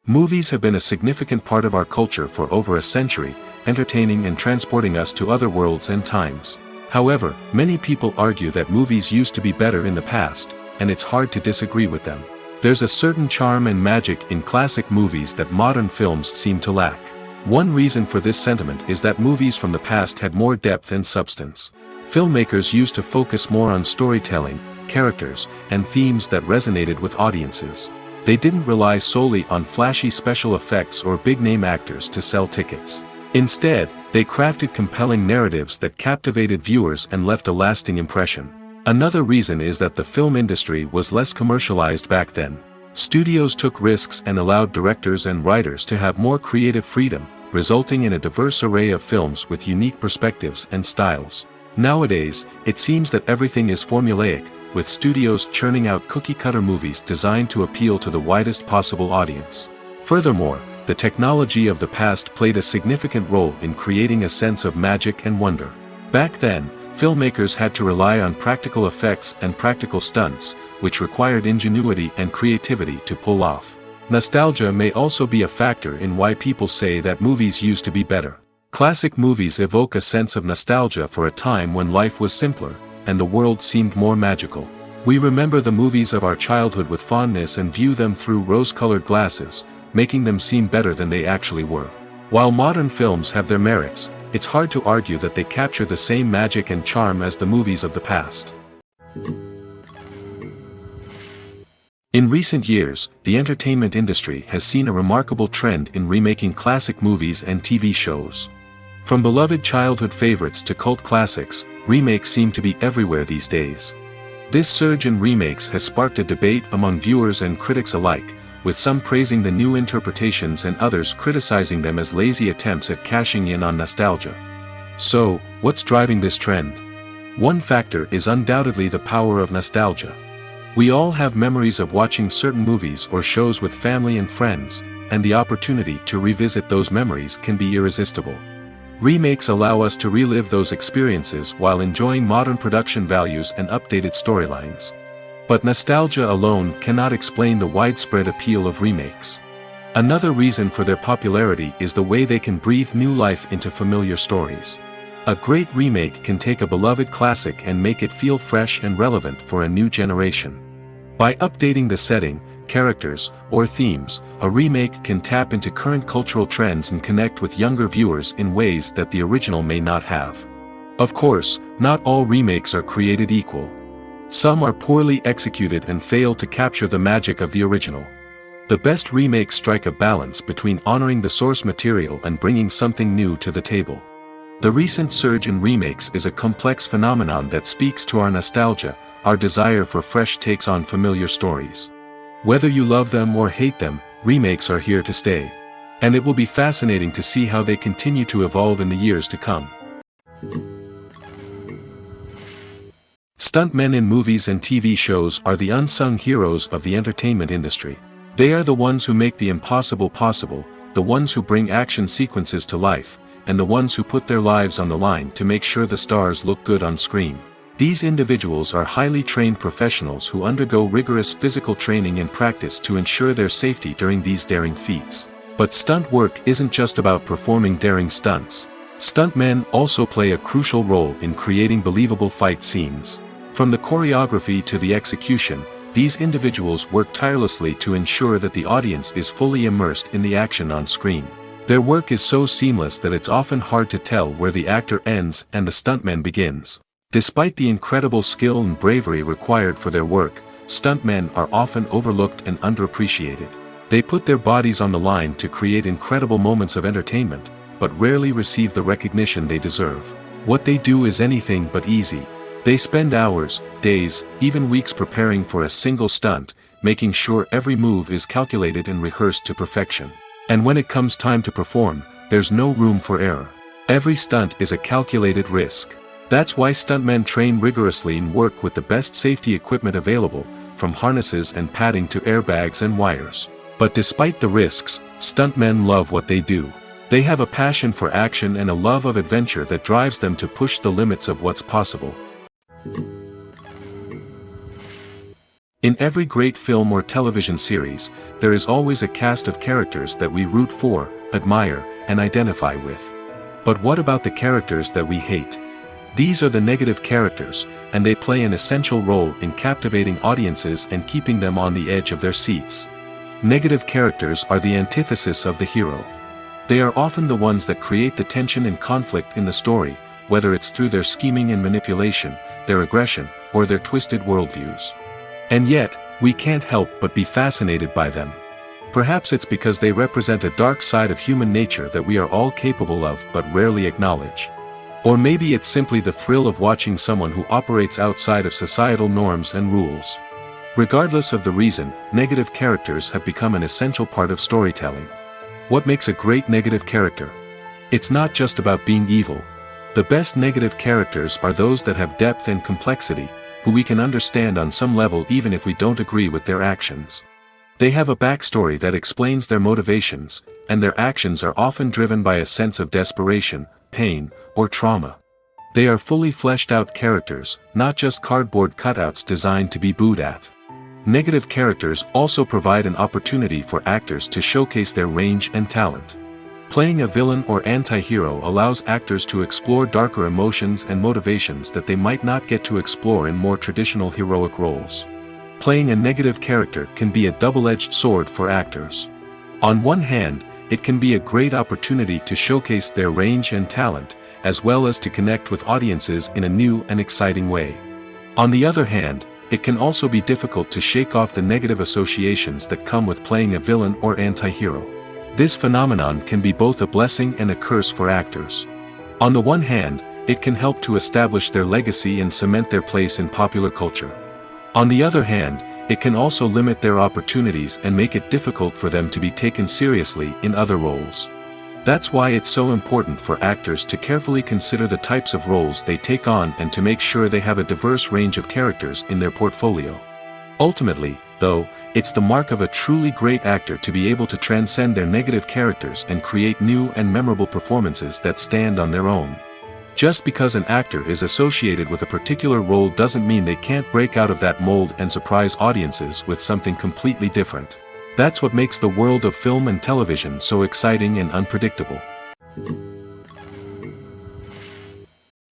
Movies have been a significant part of our culture for over a century, entertaining and transporting us to other worlds and times. However, many people argue that movies used to be better in the past, and it's hard to disagree with them. There's a certain charm and magic in classic movies that modern films seem to lack. One reason for this sentiment is that movies from the past had more depth and substance. Filmmakers used to focus more on storytelling, characters, and themes that resonated with audiences. They didn't rely solely on flashy special effects or big-name actors to sell tickets. Instead, they crafted compelling narratives that captivated viewers and left a lasting impression. Another reason is that the film industry was less commercialized back then. Studios took risks and allowed directors and writers to have more creative freedom, resulting in a diverse array of films with unique perspectives and styles. Nowadays, it seems that everything is formulaic, with studios churning out cookie-cutter movies designed to appeal to the widest possible audience. Furthermore, the technology of the past played a significant role in creating a sense of magic and wonder. Back then, filmmakers had to rely on practical effects and practical stunts, which required ingenuity and creativity to pull off. Nostalgia may also be a factor in why people say that movies used to be better. Classic movies evoke a sense of nostalgia for a time when life was simpler, and the world seemed more magical. We remember the movies of our childhood with fondness and view them through rose-colored glasses, making them seem better than they actually were. While modern films have their merits, it's hard to argue that they capture the same magic and charm as the movies of the past. In recent years, the entertainment industry has seen a remarkable trend in remaking classic movies and TV shows. From beloved childhood favorites to cult classics, remakes seem to be everywhere these days. This surge in remakes has sparked a debate among viewers and critics alike, with some praising the new interpretations and others criticizing them as lazy attempts at cashing in on nostalgia. So, what's driving this trend? One factor is undoubtedly the power of nostalgia. We all have memories of watching certain movies or shows with family and friends, and the opportunity to revisit those memories can be irresistible. Remakes allow us to relive those experiences while enjoying modern production values and updated storylines. But nostalgia alone cannot explain the widespread appeal of remakes. Another reason for their popularity is the way they can breathe new life into familiar stories. A great remake can take a beloved classic and make it feel fresh and relevant for a new generation. By updating the setting, characters, or themes, a remake can tap into current cultural trends and connect with younger viewers in ways that the original may not have. Of course, not all remakes are created equal. Some are poorly executed and fail to capture the magic of the original. The best remakes strike a balance between honoring the source material and bringing something new to the table. The recent surge in remakes is a complex phenomenon that speaks to our nostalgia, our desire for fresh takes on familiar stories. Whether you love them or hate them, remakes are here to stay. And it will be fascinating to see how they continue to evolve in the years to come. Stuntmen in movies and TV shows are the unsung heroes of the entertainment industry. They are the ones who make the impossible possible, the ones who bring action sequences to life, and the ones who put their lives on the line to make sure the stars look good on screen. These individuals are highly trained professionals who undergo rigorous physical training and practice to ensure their safety during these daring feats. But stunt work isn't just about performing daring stunts. Stuntmen also play a crucial role in creating believable fight scenes. From the choreography to the execution, these individuals work tirelessly to ensure that the audience is fully immersed in the action on screen. Their work is so seamless that it's often hard to tell where the actor ends and the stuntman begins. Despite the incredible skill and bravery required for their work, stuntmen are often overlooked and underappreciated. They put their bodies on the line to create incredible moments of entertainment, but rarely receive the recognition they deserve. What they do is anything but easy. They spend hours, days, even weeks preparing for a single stunt, making sure every move is calculated and rehearsed to perfection. And when it comes time to perform, there's no room for error. Every stunt is a calculated risk. That's why stuntmen train rigorously and work with the best safety equipment available, from harnesses and padding to airbags and wires. But despite the risks, stuntmen love what they do. They have a passion for action and a love of adventure that drives them to push the limits of what's possible. In every great film or television series, there is always a cast of characters that we root for, admire, and identify with. But what about the characters that we hate? These are the negative characters, and they play an essential role in captivating audiences and keeping them on the edge of their seats. Negative characters are the antithesis of the hero. They are often the ones that create the tension and conflict in the story, whether it's through their scheming and manipulation, their aggression, or their twisted worldviews. And yet, we can't help but be fascinated by them. Perhaps it's because they represent a dark side of human nature that we are all capable of but rarely acknowledge. Or maybe it's simply the thrill of watching someone who operates outside of societal norms and rules. Regardless of the reason, negative characters have become an essential part of storytelling. What makes a great negative character? It's not just about being evil. The best negative characters are those that have depth and complexity, who we can understand on some level even if we don't agree with their actions. They have a backstory that explains their motivations, and their actions are often driven by a sense of desperation, pain, or trauma. They are fully fleshed out characters, not just cardboard cutouts designed to be booed at. Negative characters also provide an opportunity for actors to showcase their range and talent. Playing a villain or anti-hero allows actors to explore darker emotions and motivations that they might not get to explore in more traditional heroic roles. Playing a negative character can be a double-edged sword for actors. On one hand, it can be a great opportunity to showcase their range and talent, as well as to connect with audiences in a new and exciting way. On the other hand, it can also be difficult to shake off the negative associations that come with playing a villain or anti-hero. This phenomenon can be both a blessing and a curse for actors. On the one hand, it can help to establish their legacy and cement their place in popular culture. On the other hand, it can also limit their opportunities and make it difficult for them to be taken seriously in other roles. That's why it's so important for actors to carefully consider the types of roles they take on and to make sure they have a diverse range of characters in their portfolio. Ultimately, though, it's the mark of a truly great actor to be able to transcend their negative characters and create new and memorable performances that stand on their own. Just because an actor is associated with a particular role doesn't mean they can't break out of that mold and surprise audiences with something completely different. That's what makes the world of film and television so exciting and unpredictable.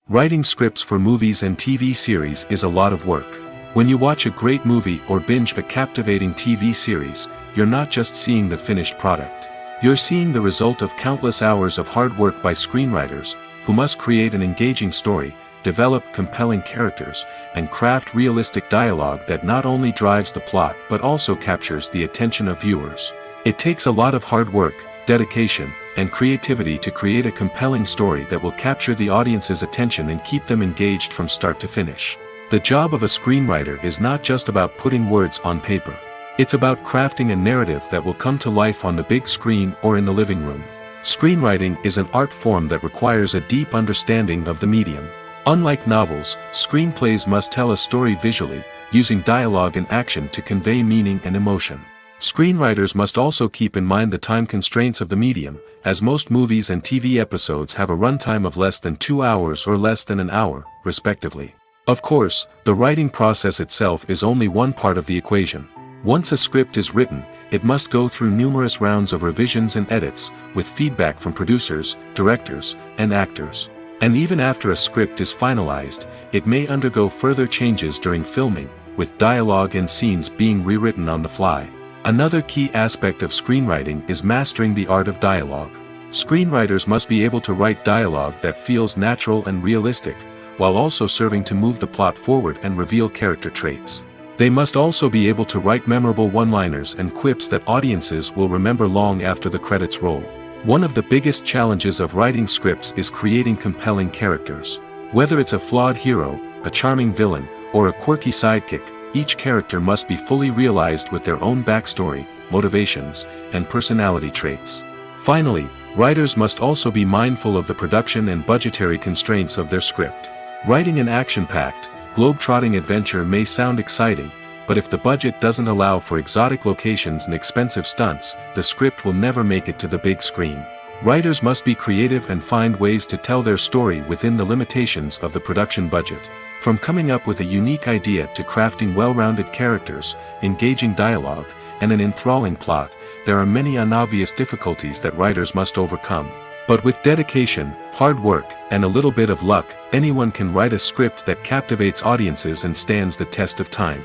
Writing scripts for movies and TV series is a lot of work. When you watch a great movie or binge a captivating TV series, you're not just seeing the finished product. You're seeing the result of countless hours of hard work by screenwriters, who must create an engaging story, develop compelling characters, and craft realistic dialogue that not only drives the plot but also captures the attention of viewers. It takes a lot of hard work, dedication, and creativity to create a compelling story that will capture the audience's attention and keep them engaged from start to finish. The job of a screenwriter is not just about putting words on paper. It's about crafting a narrative that will come to life on the big screen or in the living room. Screenwriting is an art form that requires a deep understanding of the medium. Unlike novels, screenplays must tell a story visually, using dialogue and action to convey meaning and emotion. Screenwriters must also keep in mind the time constraints of the medium, as most movies and TV episodes have a runtime of less than 2 hours or less than an hour, respectively. Of course, the writing process itself is only one part of the equation. Once a script is written, it must go through numerous rounds of revisions and edits, with feedback from producers, directors, and actors. And even after a script is finalized, it may undergo further changes during filming, with dialogue and scenes being rewritten on the fly. Another key aspect of screenwriting is mastering the art of dialogue. Screenwriters must be able to write dialogue that feels natural and realistic, while also serving to move the plot forward and reveal character traits. They must also be able to write memorable one-liners and quips that audiences will remember long after the credits roll. One of the biggest challenges of writing scripts is creating compelling characters. Whether it's a flawed hero, a charming villain, or a quirky sidekick, each character must be fully realized with their own backstory, motivations, and personality traits. Finally, writers must also be mindful of the production and budgetary constraints of their script. Writing an action-packed, globe-trotting adventure may sound exciting, but if the budget doesn't allow for exotic locations and expensive stunts, the script will never make it to the big screen. Writers must be creative and find ways to tell their story within the limitations of the production budget. From coming up with a unique idea to crafting well-rounded characters, engaging dialogue, and an enthralling plot, there are many unobvious difficulties that writers must overcome. But with dedication, hard work, and a little bit of luck, anyone can write a script that captivates audiences and stands the test of time.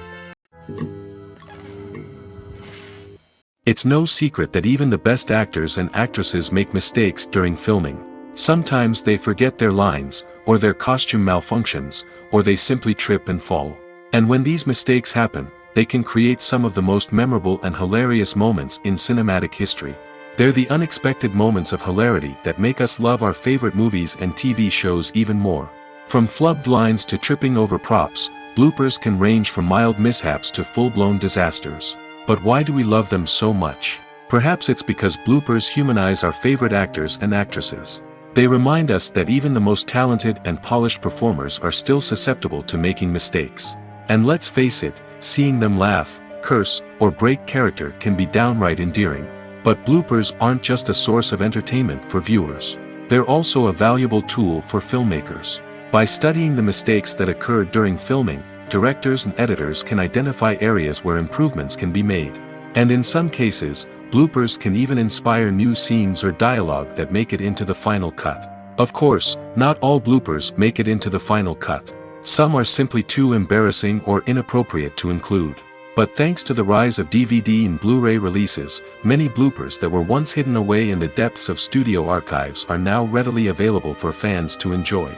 It's no secret that even the best actors and actresses make mistakes during filming. Sometimes they forget their lines, or their costume malfunctions, or they simply trip and fall. And when these mistakes happen, they can create some of the most memorable and hilarious moments in cinematic history. They're the unexpected moments of hilarity that make us love our favorite movies and TV shows even more. From flubbed lines to tripping over props, bloopers can range from mild mishaps to full-blown disasters. But why do we love them so much? Perhaps it's because bloopers humanize our favorite actors and actresses. They remind us that even the most talented and polished performers are still susceptible to making mistakes. And let's face it, seeing them laugh, curse, or break character can be downright endearing. But bloopers aren't just a source of entertainment for viewers. They're also a valuable tool for filmmakers. By studying the mistakes that occurred during filming, directors and editors can identify areas where improvements can be made. And in some cases, bloopers can even inspire new scenes or dialogue that make it into the final cut. Of course, not all bloopers make it into the final cut. Some are simply too embarrassing or inappropriate to include. But thanks to the rise of DVD and Blu-ray releases, many bloopers that were once hidden away in the depths of studio archives are now readily available for fans to enjoy.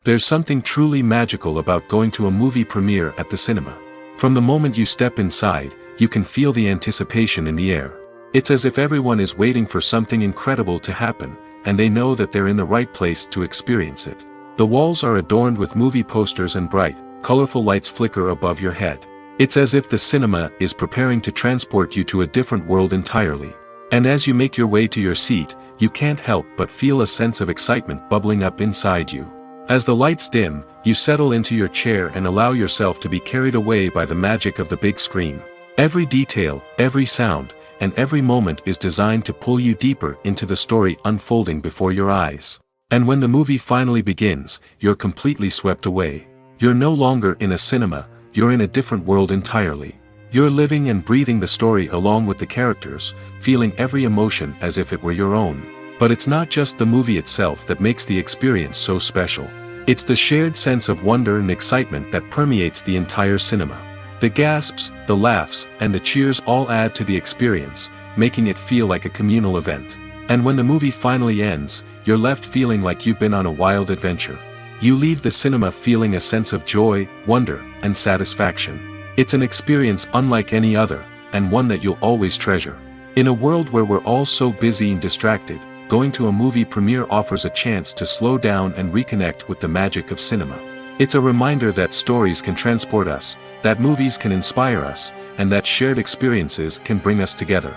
There's something truly magical about going to a movie premiere at the cinema. From the moment you step inside, you can feel the anticipation in the air. It's as if everyone is waiting for something incredible to happen, and they know that they're in the right place to experience it. The walls are adorned with movie posters and bright, colorful lights flicker above your head. It's as if the cinema is preparing to transport you to a different world entirely. And as you make your way to your seat, you can't help but feel a sense of excitement bubbling up inside you. As the lights dim, you settle into your chair and allow yourself to be carried away by the magic of the big screen. Every detail, every sound, and every moment is designed to pull you deeper into the story unfolding before your eyes. And when the movie finally begins, you're completely swept away. You're no longer in a cinema, you're in a different world entirely. You're living and breathing the story along with the characters, feeling every emotion as if it were your own. But it's not just the movie itself that makes the experience so special. It's the shared sense of wonder and excitement that permeates the entire cinema. The gasps, the laughs, and the cheers all add to the experience, making it feel like a communal event. And when the movie finally ends, you're left feeling like you've been on a wild adventure. You leave the cinema feeling a sense of joy, wonder, and satisfaction. It's an experience unlike any other, and one that you'll always treasure. In a world where we're all so busy and distracted, going to a movie premiere offers a chance to slow down and reconnect with the magic of cinema. It's a reminder that stories can transport us, that movies can inspire us, and that shared experiences can bring us together.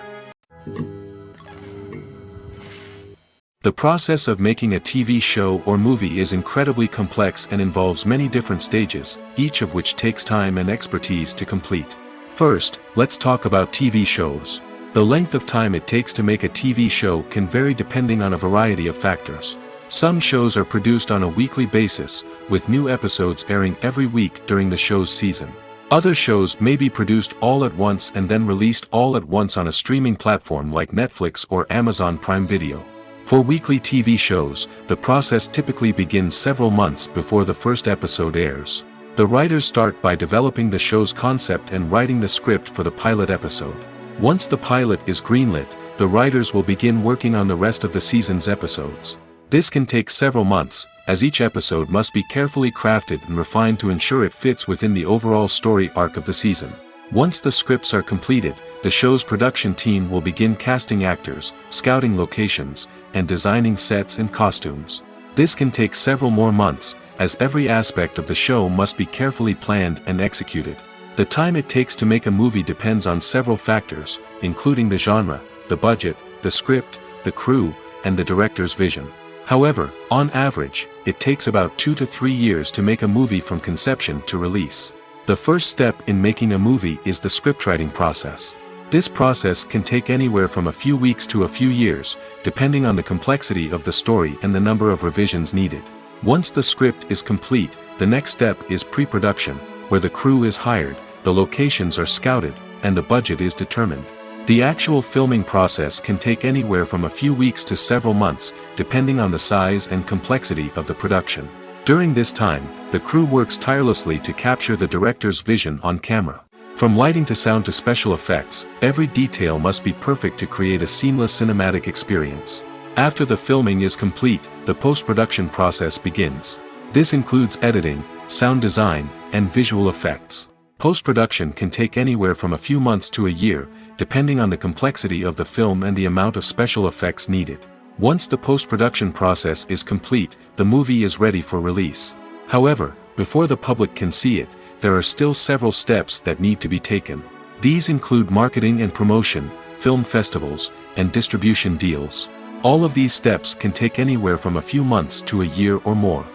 The process of making a TV show or movie is incredibly complex and involves many different stages, each of which takes time and expertise to complete. First, let's talk about TV shows. The length of time it takes to make a TV show can vary depending on a variety of factors. Some shows are produced on a weekly basis, with new episodes airing every week during the show's season. Other shows may be produced all at once and then released all at once on a streaming platform like Netflix or Amazon Prime Video. For weekly TV shows, the process typically begins several months before the first episode airs. The writers start by developing the show's concept and writing the script for the pilot episode. Once the pilot is greenlit, the writers will begin working on the rest of the season's episodes. This can take several months, as each episode must be carefully crafted and refined to ensure it fits within the overall story arc of the season. Once the scripts are completed, the show's production team will begin casting actors, scouting locations, and designing sets and costumes. This can take several more months, as every aspect of the show must be carefully planned and executed. The time it takes to make a movie depends on several factors, including the genre, the budget, the script, the crew, and the director's vision. However, on average, it takes about 2 to 3 years to make a movie from conception to release. The first step in making a movie is the scriptwriting process. This process can take anywhere from a few weeks to a few years, depending on the complexity of the story and the number of revisions needed. Once the script is complete, the next step is pre-production, where the crew is hired, the locations are scouted, and the budget is determined. The actual filming process can take anywhere from a few weeks to several months, depending on the size and complexity of the production. During this time, the crew works tirelessly to capture the director's vision on camera. From lighting to sound to special effects, every detail must be perfect to create a seamless cinematic experience. After the filming is complete, the post-production process begins. This includes editing, sound design, and visual effects. Post-production can take anywhere from a few months to a year, depending on the complexity of the film and the amount of special effects needed. Once the post-production process is complete, the movie is ready for release. However, before the public can see it, there are still several steps that need to be taken. These include marketing and promotion, film festivals, and distribution deals. All of these steps can take anywhere from a few months to a year or more.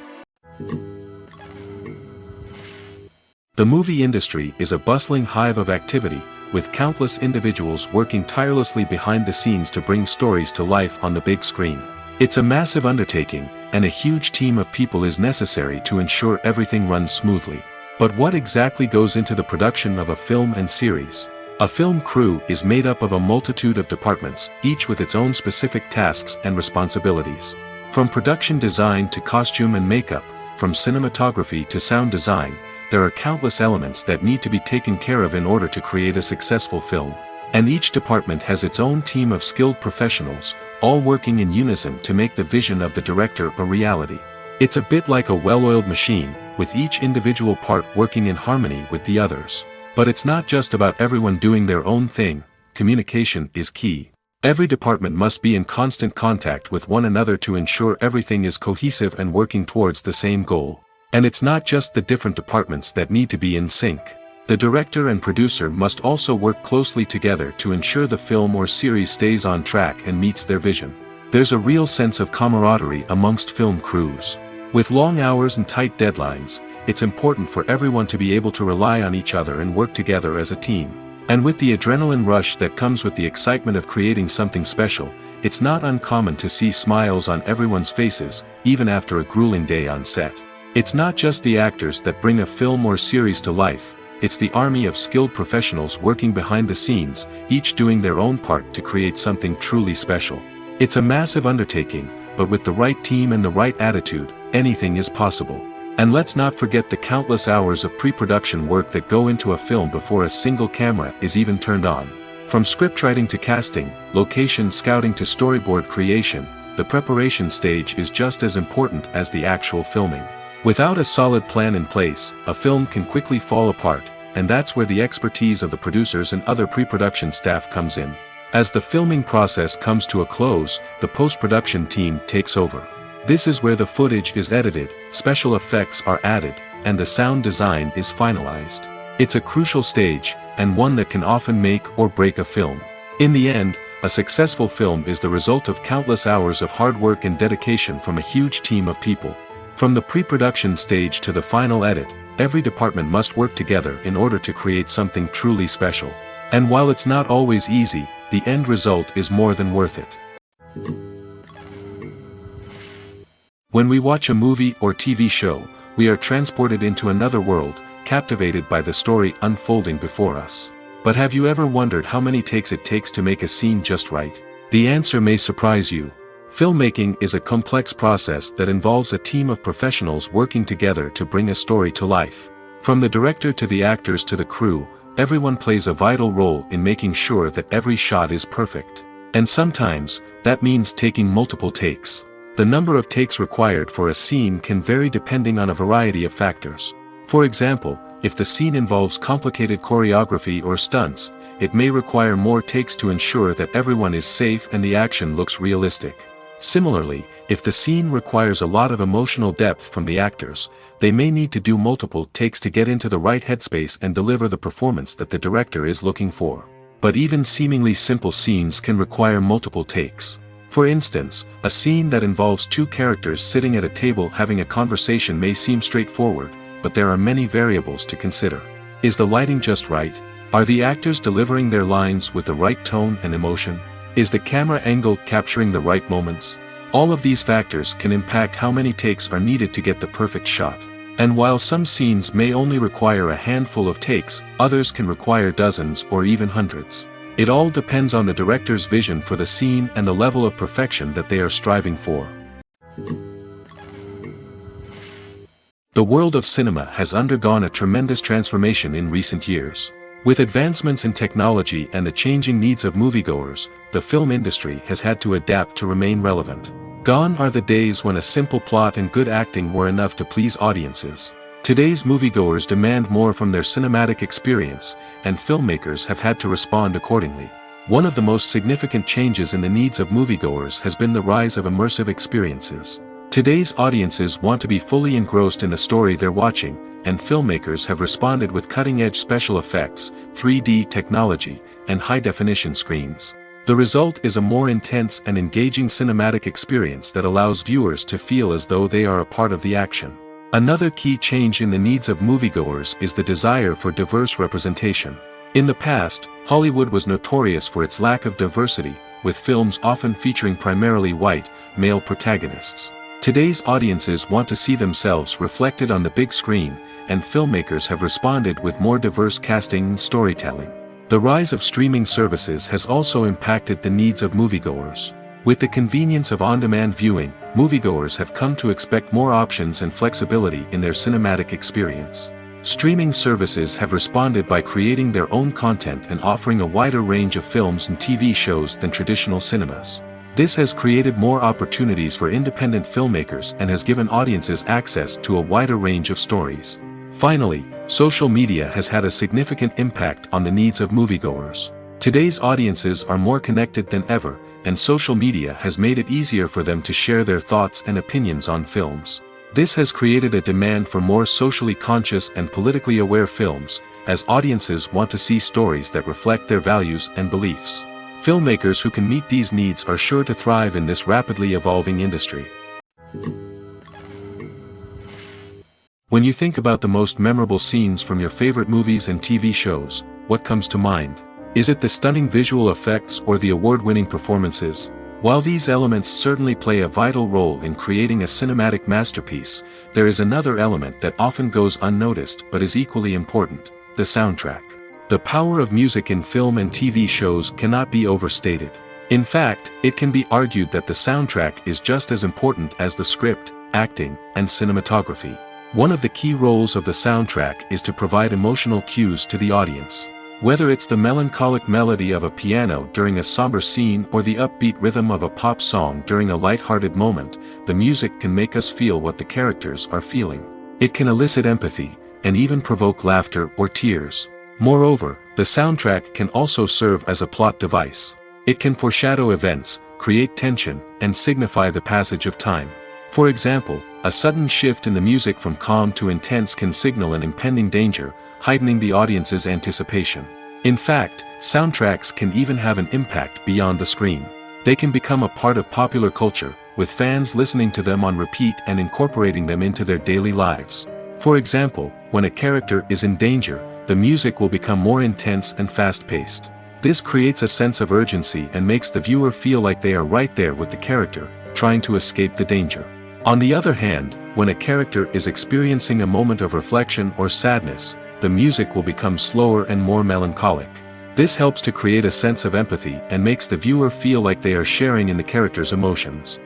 The movie industry is a bustling hive of activity, with countless individuals working tirelessly behind the scenes to bring stories to life on the big screen. It's a massive undertaking, and a huge team of people is necessary to ensure everything runs smoothly. But what exactly goes into the production of a film and series? A film crew is made up of a multitude of departments, each with its own specific tasks and responsibilities. From production design to costume and makeup, from cinematography to sound design, there are countless elements that need to be taken care of in order to create a successful film. And each department has its own team of skilled professionals, all working in unison to make the vision of the director a reality. It's a bit like a well-oiled machine, with each individual part working in harmony with the others. But it's not just about everyone doing their own thing. Communication is key. Every department must be in constant contact with one another to ensure everything is cohesive and working towards the same goal. And it's not just the different departments that need to be in sync. The director and producer must also work closely together to ensure the film or series stays on track and meets their vision. There's a real sense of camaraderie amongst film crews. With long hours and tight deadlines, it's important for everyone to be able to rely on each other and work together as a team. And with the adrenaline rush that comes with the excitement of creating something special, it's not uncommon to see smiles on everyone's faces, even after a grueling day on set. It's not just the actors that bring a film or series to life, it's the army of skilled professionals working behind the scenes, each doing their own part to create something truly special. It's a massive undertaking, but with the right team and the right attitude, anything is possible. And let's not forget the countless hours of pre-production work that go into a film before a single camera is even turned on. From scriptwriting to casting, location scouting to storyboard creation, the preparation stage is just as important as the actual filming. Without a solid plan in place, a film can quickly fall apart, and that's where the expertise of the producers and other pre-production staff comes in. As the filming process comes to a close, the post-production team takes over. This is where the footage is edited, special effects are added, and the sound design is finalized. It's a crucial stage, and one that can often make or break a film. In the end, a successful film is the result of countless hours of hard work and dedication from a huge team of people. From the pre-production stage to the final edit, every department must work together in order to create something truly special. And while it's not always easy, the end result is more than worth it. When we watch a movie or TV show, we are transported into another world, captivated by the story unfolding before us. But have you ever wondered how many takes it takes to make a scene just right? The answer may surprise you. Filmmaking is a complex process that involves a team of professionals working together to bring a story to life. From the director to the actors to the crew, everyone plays a vital role in making sure that every shot is perfect. And sometimes, that means taking multiple takes. The number of takes required for a scene can vary depending on a variety of factors. For example, if the scene involves complicated choreography or stunts, it may require more takes to ensure that everyone is safe and the action looks realistic. Similarly, if the scene requires a lot of emotional depth from the actors, they may need to do multiple takes to get into the right headspace and deliver the performance that the director is looking for. But even seemingly simple scenes can require multiple takes. For instance, a scene that involves two characters sitting at a table having a conversation may seem straightforward, but there are many variables to consider. Is the lighting just right? Are the actors delivering their lines with the right tone and emotion? Is the camera angle capturing the right moments? All of these factors can impact how many takes are needed to get the perfect shot. And while some scenes may only require a handful of takes, others can require dozens or even hundreds. It all depends on the director's vision for the scene and the level of perfection that they are striving for. The world of cinema has undergone a tremendous transformation in recent years. With advancements in technology and the changing needs of moviegoers, the film industry has had to adapt to remain relevant. Gone are the days when a simple plot and good acting were enough to please audiences. Today's moviegoers demand more from their cinematic experience, and filmmakers have had to respond accordingly. One of the most significant changes in the needs of moviegoers has been the rise of immersive experiences. Today's audiences want to be fully engrossed in the story they're watching, and filmmakers have responded with cutting-edge special effects, 3D technology, and high-definition screens. The result is a more intense and engaging cinematic experience that allows viewers to feel as though they are a part of the action. Another key change in the needs of moviegoers is the desire for diverse representation. In the past, Hollywood was notorious for its lack of diversity, with films often featuring primarily white, male protagonists. Today's audiences want to see themselves reflected on the big screen, and filmmakers have responded with more diverse casting and storytelling. The rise of streaming services has also impacted the needs of moviegoers. With the convenience of on-demand viewing, moviegoers have come to expect more options and flexibility in their cinematic experience. Streaming services have responded by creating their own content and offering a wider range of films and TV shows than traditional cinemas. This has created more opportunities for independent filmmakers and has given audiences access to a wider range of stories. Finally, social media has had a significant impact on the needs of moviegoers. Today's audiences are more connected than ever, and social media has made it easier for them to share their thoughts and opinions on films. This has created a demand for more socially conscious and politically aware films, as audiences want to see stories that reflect their values and beliefs. Filmmakers who can meet these needs are sure to thrive in this rapidly evolving industry. When you think about the most memorable scenes from your favorite movies and TV shows, what comes to mind? Is it the stunning visual effects or the award-winning performances? While these elements certainly play a vital role in creating a cinematic masterpiece, there is another element that often goes unnoticed but is equally important: the soundtrack. The power of music in film and TV shows cannot be overstated. In fact, it can be argued that the soundtrack is just as important as the script, acting, and cinematography. One of the key roles of the soundtrack is to provide emotional cues to the audience. Whether it's the melancholic melody of a piano during a somber scene or the upbeat rhythm of a pop song during a light-hearted moment, the music can make us feel what the characters are feeling. It can elicit empathy, and even provoke laughter or tears. Moreover, the soundtrack can also serve as a plot device. It can foreshadow events, create tension, and signify the passage of time. For example, a sudden shift in the music from calm to intense can signal an impending danger, heightening the audience's anticipation. In fact, soundtracks can even have an impact beyond the screen. They can become a part of popular culture, with fans listening to them on repeat and incorporating them into their daily lives. For example, when a character is in danger, the music will become more intense and fast-paced. This creates a sense of urgency and makes the viewer feel like they are right there with the character, trying to escape the danger. On the other hand, when a character is experiencing a moment of reflection or sadness, the music will become slower and more melancholic. This helps to create a sense of empathy and makes the viewer feel like they are sharing in the character's emotions.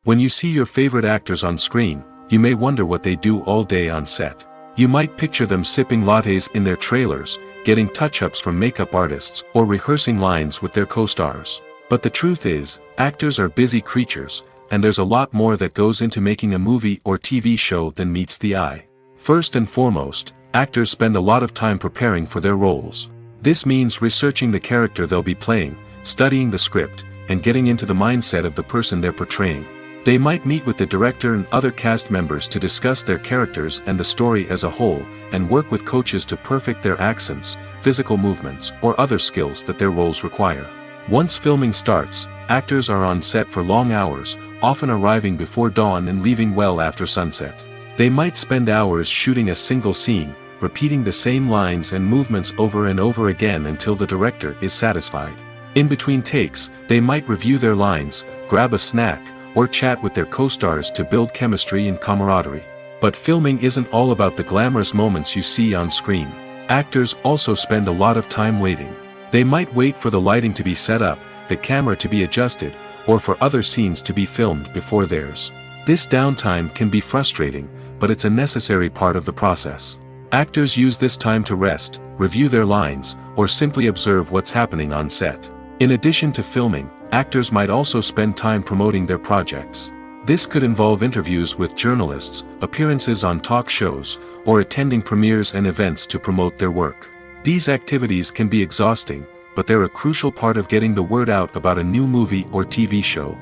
When you see your favorite actors on screen, you may wonder what they do all day on set. You might picture them sipping lattes in their trailers, getting touch-ups from makeup artists, or rehearsing lines with their co-stars. But the truth is, actors are busy creatures, and there's a lot more that goes into making a movie or TV show than meets the eye. First and foremost, actors spend a lot of time preparing for their roles. This means researching the character they'll be playing, studying the script, and getting into the mindset of the person they're portraying. They might meet with the director and other cast members to discuss their characters and the story as a whole, and work with coaches to perfect their accents, physical movements, or other skills that their roles require. Once filming starts, actors are on set for long hours, often arriving before dawn and leaving well after sunset. They might spend hours shooting a single scene, repeating the same lines and movements over and over again until the director is satisfied. In between takes, they might review their lines, grab a snack, or chat with their co-stars to build chemistry and camaraderie. But filming isn't all about the glamorous moments you see on screen. Actors also spend a lot of time waiting. They might wait for the lighting to be set up, the camera to be adjusted, or for other scenes to be filmed before theirs. This downtime can be frustrating, but it's a necessary part of the process. Actors use this time to rest, review their lines, or simply observe what's happening on set. In addition to filming, actors might also spend time promoting their projects. This could involve interviews with journalists, appearances on talk shows, or attending premieres and events to promote their work. These activities can be exhausting, but they're a crucial part of getting the word out about a new movie or TV show.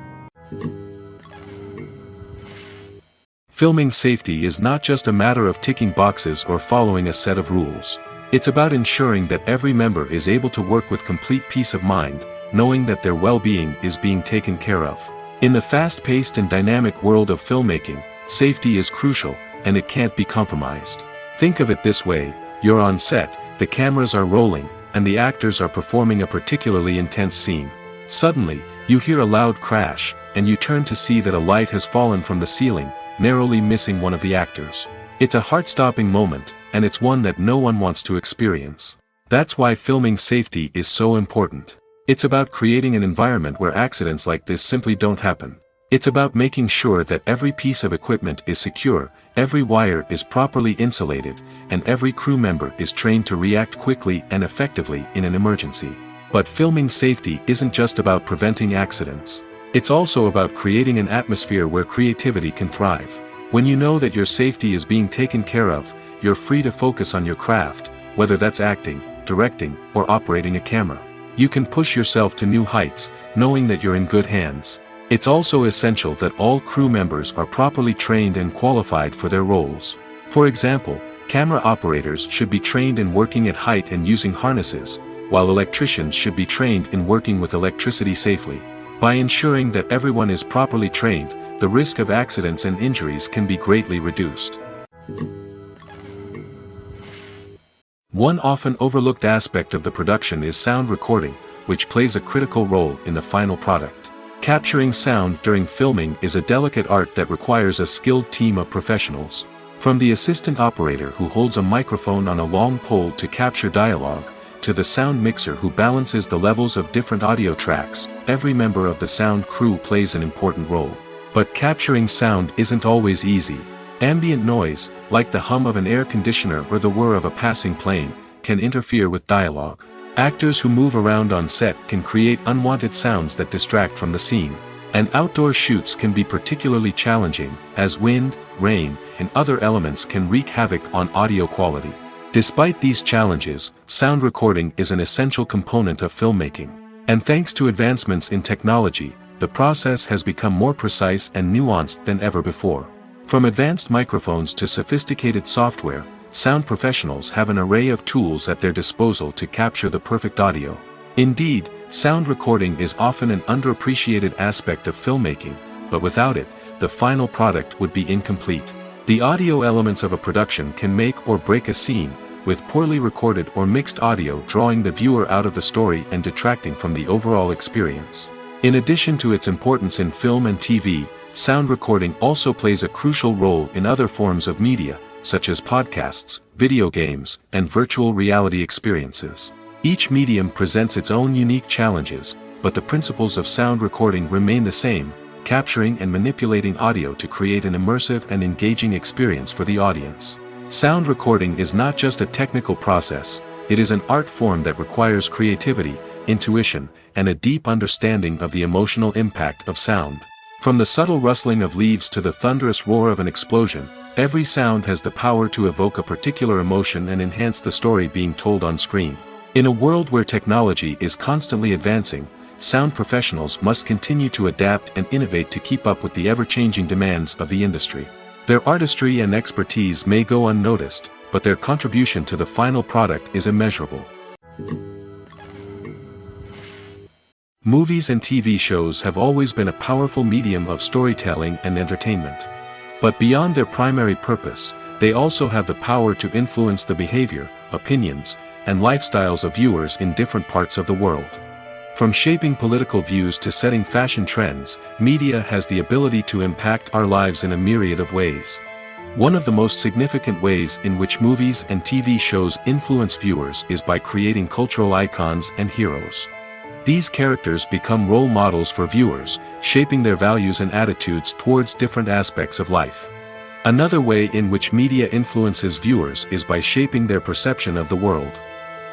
Filming safety is not just a matter of ticking boxes or following a set of rules. It's about ensuring that every member is able to work with complete peace of mind, knowing that their well-being is being taken care of. In the fast-paced and dynamic world of filmmaking, safety is crucial, and it can't be compromised. Think of it this way: you're on set, the cameras are rolling, and the actors are performing a particularly intense scene. Suddenly, you hear a loud crash, and you turn to see that a light has fallen from the ceiling, narrowly missing one of the actors. It's a heart-stopping moment, and it's one that no one wants to experience. That's why filming safety is so important. It's about creating an environment where accidents like this simply don't happen. It's about making sure that every piece of equipment is secure, every wire is properly insulated, and every crew member is trained to react quickly and effectively in an emergency. But filming safety isn't just about preventing accidents. It's also about creating an atmosphere where creativity can thrive. When you know that your safety is being taken care of, you're free to focus on your craft, whether that's acting, directing, or operating a camera. You can push yourself to new heights, knowing that you're in good hands. It's also essential that all crew members are properly trained and qualified for their roles. For example, camera operators should be trained in working at height and using harnesses, while electricians should be trained in working with electricity safely. By ensuring that everyone is properly trained, the risk of accidents and injuries can be greatly reduced. One often overlooked aspect of the production is sound recording, which plays a critical role in the final product. Capturing sound during filming is a delicate art that requires a skilled team of professionals. From the assistant operator who holds a microphone on a long pole to capture dialogue, to the sound mixer who balances the levels of different audio tracks, every member of the sound crew plays an important role. But capturing sound isn't always easy. Ambient noise, like the hum of an air conditioner or the whir of a passing plane, can interfere with dialogue. Actors who move around on set can create unwanted sounds that distract from the scene. And outdoor shoots can be particularly challenging, as wind, rain, and other elements can wreak havoc on audio quality. Despite these challenges, sound recording is an essential component of filmmaking. And thanks to advancements in technology, the process has become more precise and nuanced than ever before. From advanced microphones to sophisticated software, sound professionals have an array of tools at their disposal to capture the perfect audio. Indeed, sound recording is often an underappreciated aspect of filmmaking, but without it, the final product would be incomplete. The audio elements of a production can make or break a scene, with poorly recorded or mixed audio drawing the viewer out of the story and detracting from the overall experience. In addition to its importance in film and TV, sound recording also plays a crucial role in other forms of media, such as podcasts, video games, and virtual reality experiences. Each medium presents its own unique challenges, but the principles of sound recording remain the same: capturing and manipulating audio to create an immersive and engaging experience for the audience. Sound recording is not just a technical process, it is an art form that requires creativity, intuition, and a deep understanding of the emotional impact of sound. From the subtle rustling of leaves to the thunderous roar of an explosion, every sound has the power to evoke a particular emotion and enhance the story being told on screen. In a world where technology is constantly advancing, sound professionals must continue to adapt and innovate to keep up with the ever-changing demands of the industry. Their artistry and expertise may go unnoticed, but their contribution to the final product is immeasurable. Movies and TV shows have always been a powerful medium of storytelling and entertainment. But beyond their primary purpose, they also have the power to influence the behavior, opinions, and lifestyles of viewers in different parts of the world. From shaping political views to setting fashion trends, media has the ability to impact our lives in a myriad of ways. One of the most significant ways in which movies and TV shows influence viewers is by creating cultural icons and heroes. These characters become role models for viewers, shaping their values and attitudes towards different aspects of life. Another way in which media influences viewers is by shaping their perception of the world.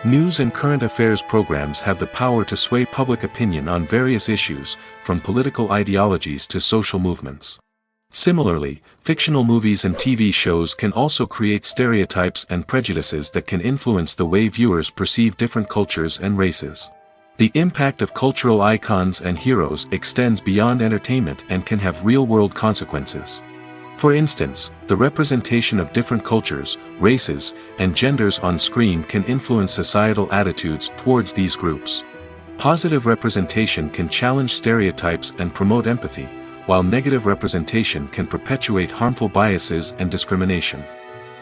News and current affairs programs have the power to sway public opinion on various issues, from political ideologies to social movements. Similarly, fictional movies and TV shows can also create stereotypes and prejudices that can influence the way viewers perceive different cultures and races. The impact of cultural icons and heroes extends beyond entertainment and can have real-world consequences. For instance, the representation of different cultures, races, and genders on screen can influence societal attitudes towards these groups. Positive representation can challenge stereotypes and promote empathy, while negative representation can perpetuate harmful biases and discrimination.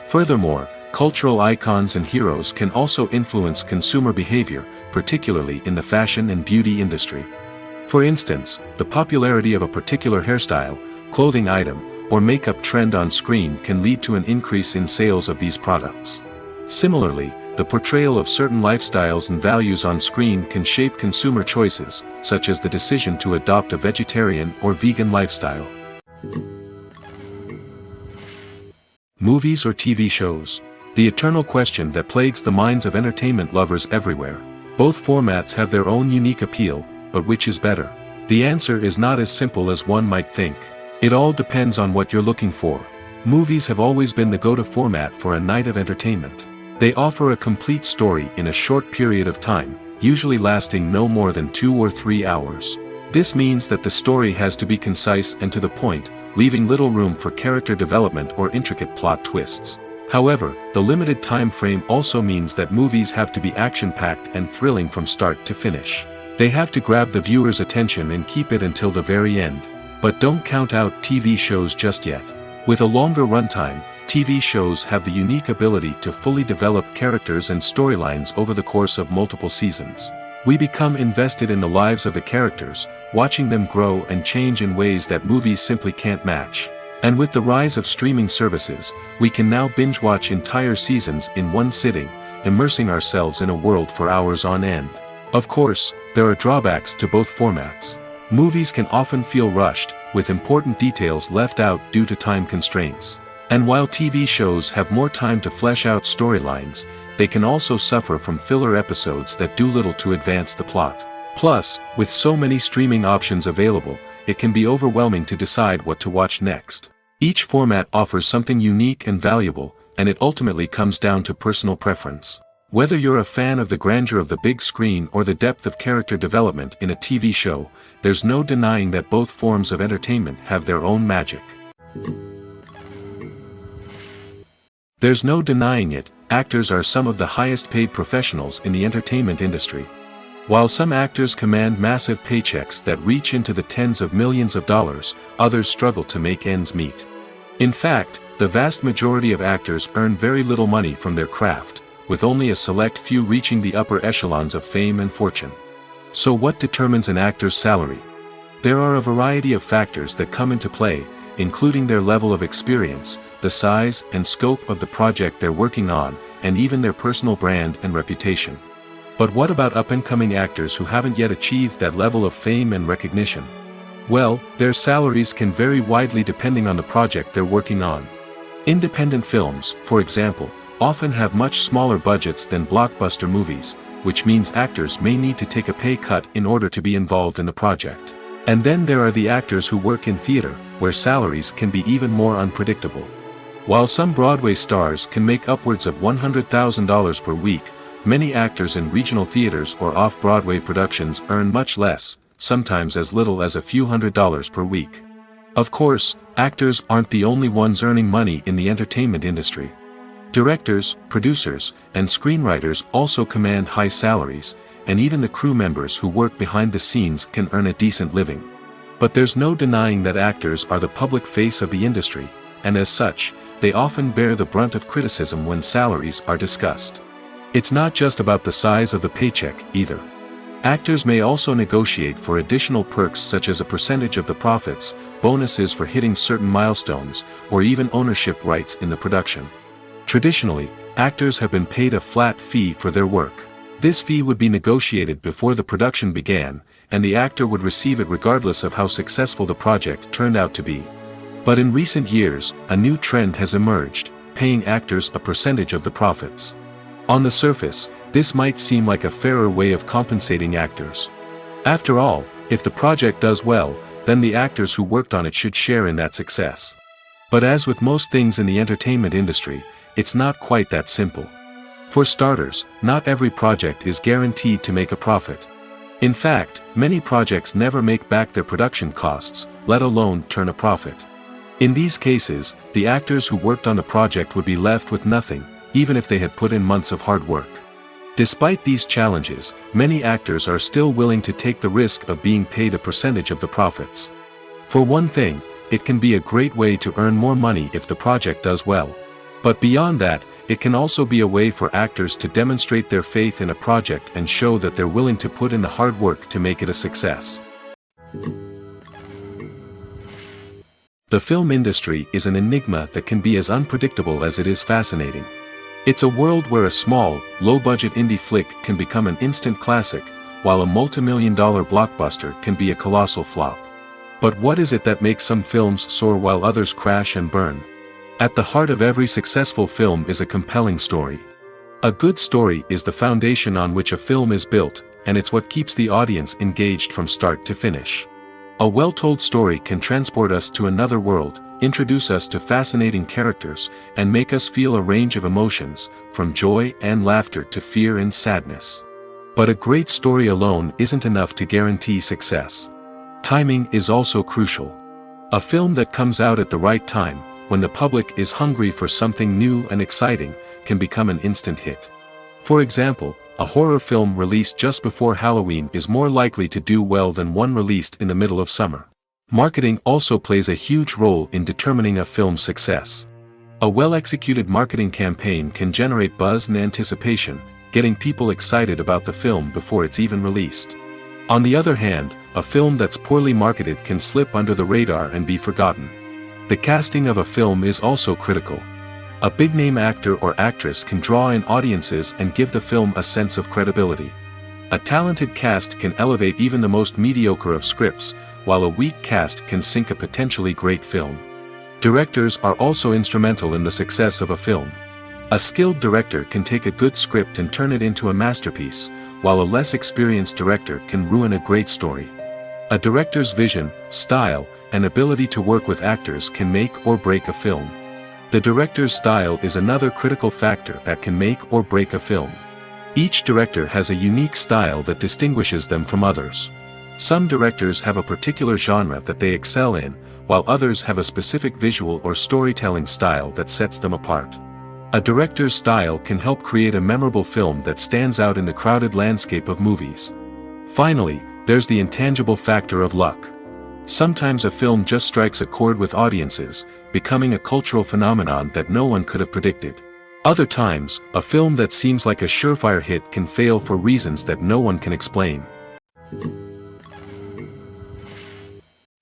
Furthermore, cultural icons and heroes can also influence consumer behavior, particularly in the fashion and beauty industry. For instance, the popularity of a particular hairstyle, clothing item, or makeup trend on screen can lead to an increase in sales of these products. Similarly, the portrayal of certain lifestyles and values on screen can shape consumer choices, such as the decision to adopt a vegetarian or vegan lifestyle. Movies or TV shows? The eternal question that plagues the minds of entertainment lovers everywhere. Both formats have their own unique appeal, but which is better? The answer is not as simple as one might think. It all depends on what you're looking for. Movies have always been the go-to format for a night of entertainment. They offer a complete story in a short period of time, usually lasting no more than 2 or 3 hours. This means that the story has to be concise and to the point, leaving little room for character development or intricate plot twists. However, the limited time frame also means that movies have to be action-packed and thrilling from start to finish. They have to grab the viewer's attention and keep it until the very end. But don't count out TV shows just yet. With a longer runtime, TV shows have the unique ability to fully develop characters and storylines over the course of multiple seasons. We become invested in the lives of the characters, watching them grow and change in ways that movies simply can't match. And with the rise of streaming services, we can now binge-watch entire seasons in one sitting, immersing ourselves in a world for hours on end. Of course, there are drawbacks to both formats. Movies can often feel rushed, with important details left out due to time constraints. And while TV shows have more time to flesh out storylines, they can also suffer from filler episodes that do little to advance the plot. Plus, with so many streaming options available, it can be overwhelming to decide what to watch next. Each format offers something unique and valuable, and it ultimately comes down to personal preference. Whether you're a fan of the grandeur of the big screen or the depth of character development in a TV show, there's no denying that both forms of entertainment have their own magic. There's no denying it, actors are some of the highest paid professionals in the entertainment industry. While some actors command massive paychecks that reach into the tens of millions of dollars, others struggle to make ends meet. In fact, the vast majority of actors earn very little money from their craft, with only a select few reaching the upper echelons of fame and fortune. So what determines an actor's salary? There are a variety of factors that come into play, including their level of experience, the size and scope of the project they're working on, and even their personal brand and reputation. But what about up-and-coming actors who haven't yet achieved that level of fame and recognition? Well, their salaries can vary widely depending on the project they're working on. Independent films, for example, often have much smaller budgets than blockbuster movies, which means actors may need to take a pay cut in order to be involved in the project. And then there are the actors who work in theater, where salaries can be even more unpredictable. While some Broadway stars can make upwards of $100,000 per week, many actors in regional theaters or off-Broadway productions earn much less, sometimes as little as a few $100s per week. Of course, actors aren't the only ones earning money in the entertainment industry. Directors, producers, and screenwriters also command high salaries, and even the crew members who work behind the scenes can earn a decent living. But there's no denying that actors are the public face of the industry, and as such, they often bear the brunt of criticism when salaries are discussed. It's not just about the size of the paycheck, either. Actors may also negotiate for additional perks such as a percentage of the profits, bonuses for hitting certain milestones, or even ownership rights in the production. Traditionally, actors have been paid a flat fee for their work. This fee would be negotiated before the production began, and the actor would receive it regardless of how successful the project turned out to be. But in recent years, a new trend has emerged, paying actors a percentage of the profits. On the surface, this might seem like a fairer way of compensating actors. After all, if the project does well, then the actors who worked on it should share in that success. But as with most things in the entertainment industry, it's not quite that simple. For starters, not every project is guaranteed to make a profit. In fact, many projects never make back their production costs, let alone turn a profit. In these cases, the actors who worked on the project would be left with nothing, even if they had put in months of hard work. Despite these challenges, many actors are still willing to take the risk of being paid a percentage of the profits. For one thing, it can be a great way to earn more money if the project does well. But beyond that, it can also be a way for actors to demonstrate their faith in a project and show that they're willing to put in the hard work to make it a success. The film industry is an enigma that can be as unpredictable as it is fascinating. It's a world where a small, low-budget indie flick can become an instant classic, while a multi-million-dollar blockbuster can be a colossal flop. But what is it that makes some films soar while others crash and burn? At the heart of every successful film is a compelling story. A good story is the foundation on which a film is built, and it's what keeps the audience engaged from start to finish. A well-told story can transport us to another world, introduce us to fascinating characters, and make us feel a range of emotions, from joy and laughter to fear and sadness. But a great story alone isn't enough to guarantee success. Timing is also crucial. A film that comes out at the right time, when the public is hungry for something new and exciting, can become an instant hit. For example, a horror film released just before Halloween is more likely to do well than one released in the middle of summer. Marketing also plays a huge role in determining a film's success. A well-executed marketing campaign can generate buzz and anticipation, getting people excited about the film before it's even released. On the other hand, a film that's poorly marketed can slip under the radar and be forgotten. The casting of a film is also critical. A big-name actor or actress can draw in audiences and give the film a sense of credibility. A talented cast can elevate even the most mediocre of scripts, while a weak cast can sink a potentially great film. Directors are also instrumental in the success of a film. A skilled director can take a good script and turn it into a masterpiece, while a less experienced director can ruin a great story. A director's vision, style, and ability to work with actors can make or break a film. The director's style is another critical factor that can make or break a film. Each director has a unique style that distinguishes them from others. Some directors have a particular genre that they excel in, while others have a specific visual or storytelling style that sets them apart. A director's style can help create a memorable film that stands out in the crowded landscape of movies. Finally, there's the intangible factor of luck. Sometimes a film just strikes a chord with audiences, becoming a cultural phenomenon that no one could have predicted. Other times, a film that seems like a surefire hit can fail for reasons that no one can explain.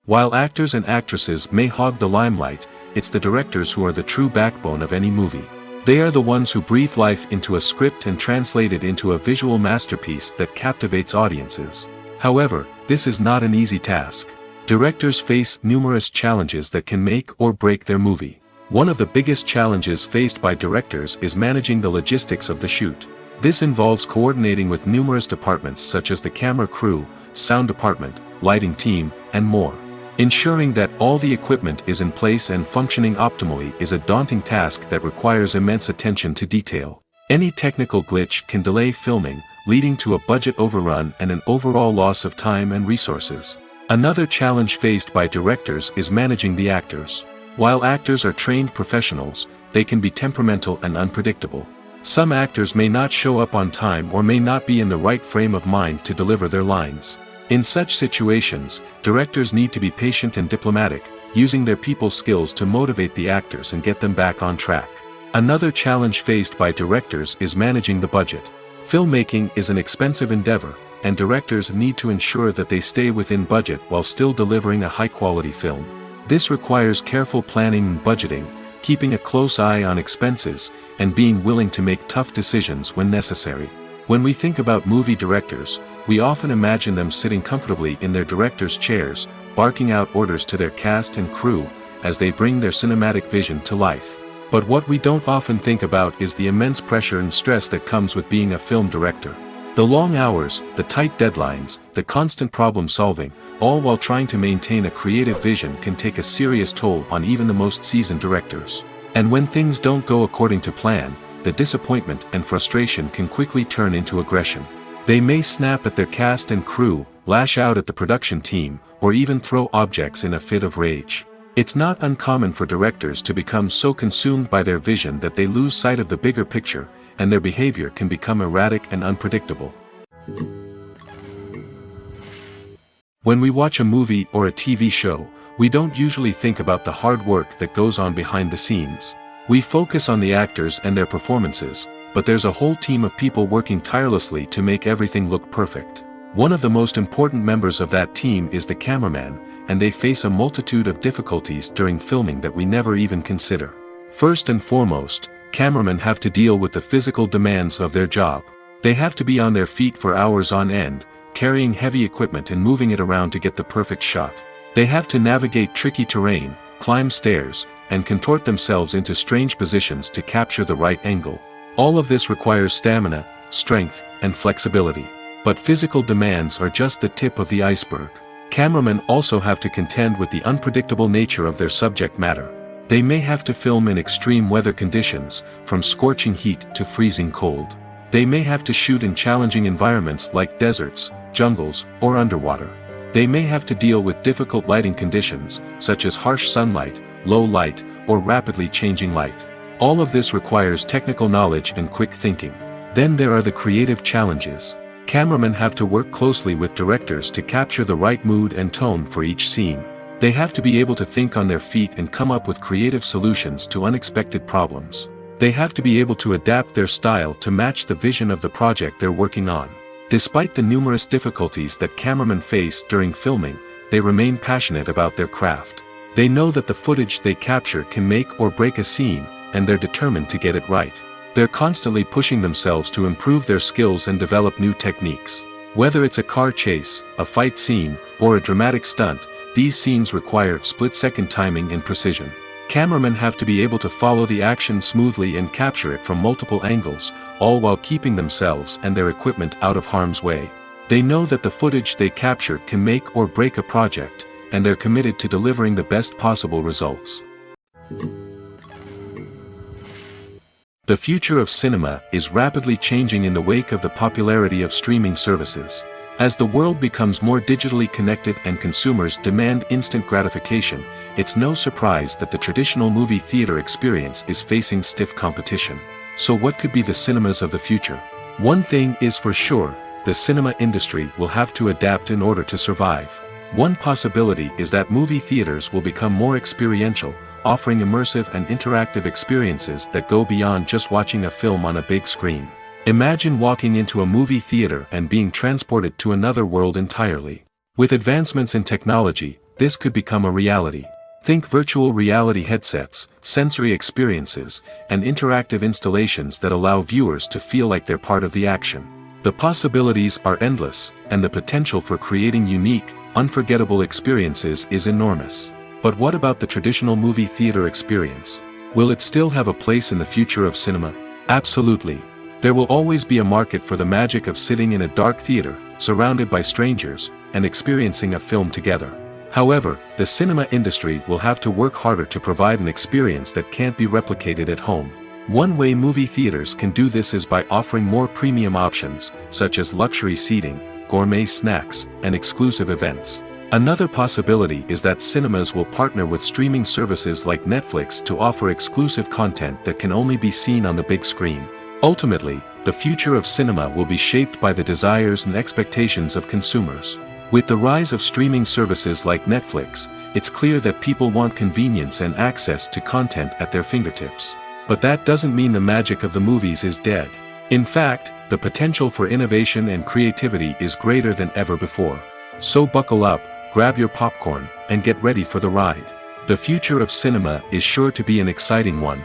While actors and actresses may hog the limelight, it's the directors who are the true backbone of any movie. They are the ones who breathe life into a script and translate it into a visual masterpiece that captivates audiences. However, this is not an easy task. Directors face numerous challenges that can make or break their movie. One of the biggest challenges faced by directors is managing the logistics of the shoot. This involves coordinating with numerous departments such as the camera crew, sound department, lighting team, and more. Ensuring that all the equipment is in place and functioning optimally is a daunting task that requires immense attention to detail. Any technical glitch can delay filming, leading to a budget overrun and an overall loss of time and resources. Another challenge faced by directors is managing the actors. While actors are trained professionals, they can be temperamental and unpredictable. Some actors may not show up on time or may not be in the right frame of mind to deliver their lines. In such situations, directors need to be patient and diplomatic, using their people skills to motivate the actors and get them back on track. Another challenge faced by directors is managing the budget. Filmmaking is an expensive endeavor, and directors need to ensure that they stay within budget while still delivering a high-quality film. This requires careful planning and budgeting, keeping a close eye on expenses, and being willing to make tough decisions when necessary. When we think about movie directors, we often imagine them sitting comfortably in their director's chairs, barking out orders to their cast and crew, as they bring their cinematic vision to life. But what we don't often think about is the immense pressure and stress that comes with being a film director. The long hours, the tight deadlines, the constant problem solving, all while trying to maintain a creative vision can take a serious toll on even the most seasoned directors. And when things don't go according to plan, the disappointment and frustration can quickly turn into aggression. They may snap at their cast and crew, lash out at the production team, or even throw objects in a fit of rage. It's not uncommon for directors to become so consumed by their vision that they lose sight of the bigger picture, and their behavior can become erratic and unpredictable. When we watch a movie or a TV show, we don't usually think about the hard work that goes on behind the scenes. We focus on the actors and their performances, but there's a whole team of people working tirelessly to make everything look perfect. One of the most important members of that team is the cameraman, and they face a multitude of difficulties during filming that we never even consider. First and foremost, cameramen have to deal with the physical demands of their job. They have to be on their feet for hours on end, carrying heavy equipment and moving it around to get the perfect shot. They have to navigate tricky terrain, climb stairs, and contort themselves into strange positions to capture the right angle. All of this requires stamina, strength, and flexibility. But physical demands are just the tip of the iceberg. Cameramen also have to contend with the unpredictable nature of their subject matter. They may have to film in extreme weather conditions, from scorching heat to freezing cold. They may have to shoot in challenging environments like deserts, jungles, or underwater. They may have to deal with difficult lighting conditions, such as harsh sunlight, low light, or rapidly changing light. All of this requires technical knowledge and quick thinking. Then there are the creative challenges. Cameramen have to work closely with directors to capture the right mood and tone for each scene. They have to be able to think on their feet and come up with creative solutions to unexpected problems. They have to be able to adapt their style to match the vision of the project they're working on. Despite the numerous difficulties that cameramen face during filming, they remain passionate about their craft. They know that the footage they capture can make or break a scene, and they're determined to get it right. They're constantly pushing themselves to improve their skills and develop new techniques. Whether it's a car chase, a fight scene, or a dramatic stunt, these scenes require split-second timing and precision. Cameramen have to be able to follow the action smoothly and capture it from multiple angles, all while keeping themselves and their equipment out of harm's way. They know that the footage they capture can make or break a project, and they're committed to delivering the best possible results. The future of cinema is rapidly changing in the wake of the popularity of streaming services. As the world becomes more digitally connected and consumers demand instant gratification, it's no surprise that the traditional movie theater experience is facing stiff competition. So what could be the cinemas of the future? One thing is for sure, the cinema industry will have to adapt in order to survive. One possibility is that movie theaters will become more experiential, offering immersive and interactive experiences that go beyond just watching a film on a big screen. Imagine walking into a movie theater and being transported to another world entirely. With advancements in technology, this could become a reality. Think virtual reality headsets, sensory experiences, and interactive installations that allow viewers to feel like they're part of the action. The possibilities are endless, and the potential for creating unique, unforgettable experiences is enormous. But what about the traditional movie theater experience? Will it still have a place in the future of cinema? Absolutely. There will always be a market for the magic of sitting in a dark theater, surrounded by strangers, and experiencing a film together. However, the cinema industry will have to work harder to provide an experience that can't be replicated at home. One way movie theaters can do this is by offering more premium options, such as luxury seating, gourmet snacks, and exclusive events. Another possibility is that cinemas will partner with streaming services like Netflix to offer exclusive content that can only be seen on the big screen. Ultimately, the future of cinema will be shaped by the desires and expectations of consumers. With the rise of streaming services like Netflix, it's clear that people want convenience and access to content at their fingertips. But that doesn't mean the magic of the movies is dead. In fact, the potential for innovation and creativity is greater than ever before. So buckle up, grab your popcorn, and get ready for the ride. The future of cinema is sure to be an exciting one.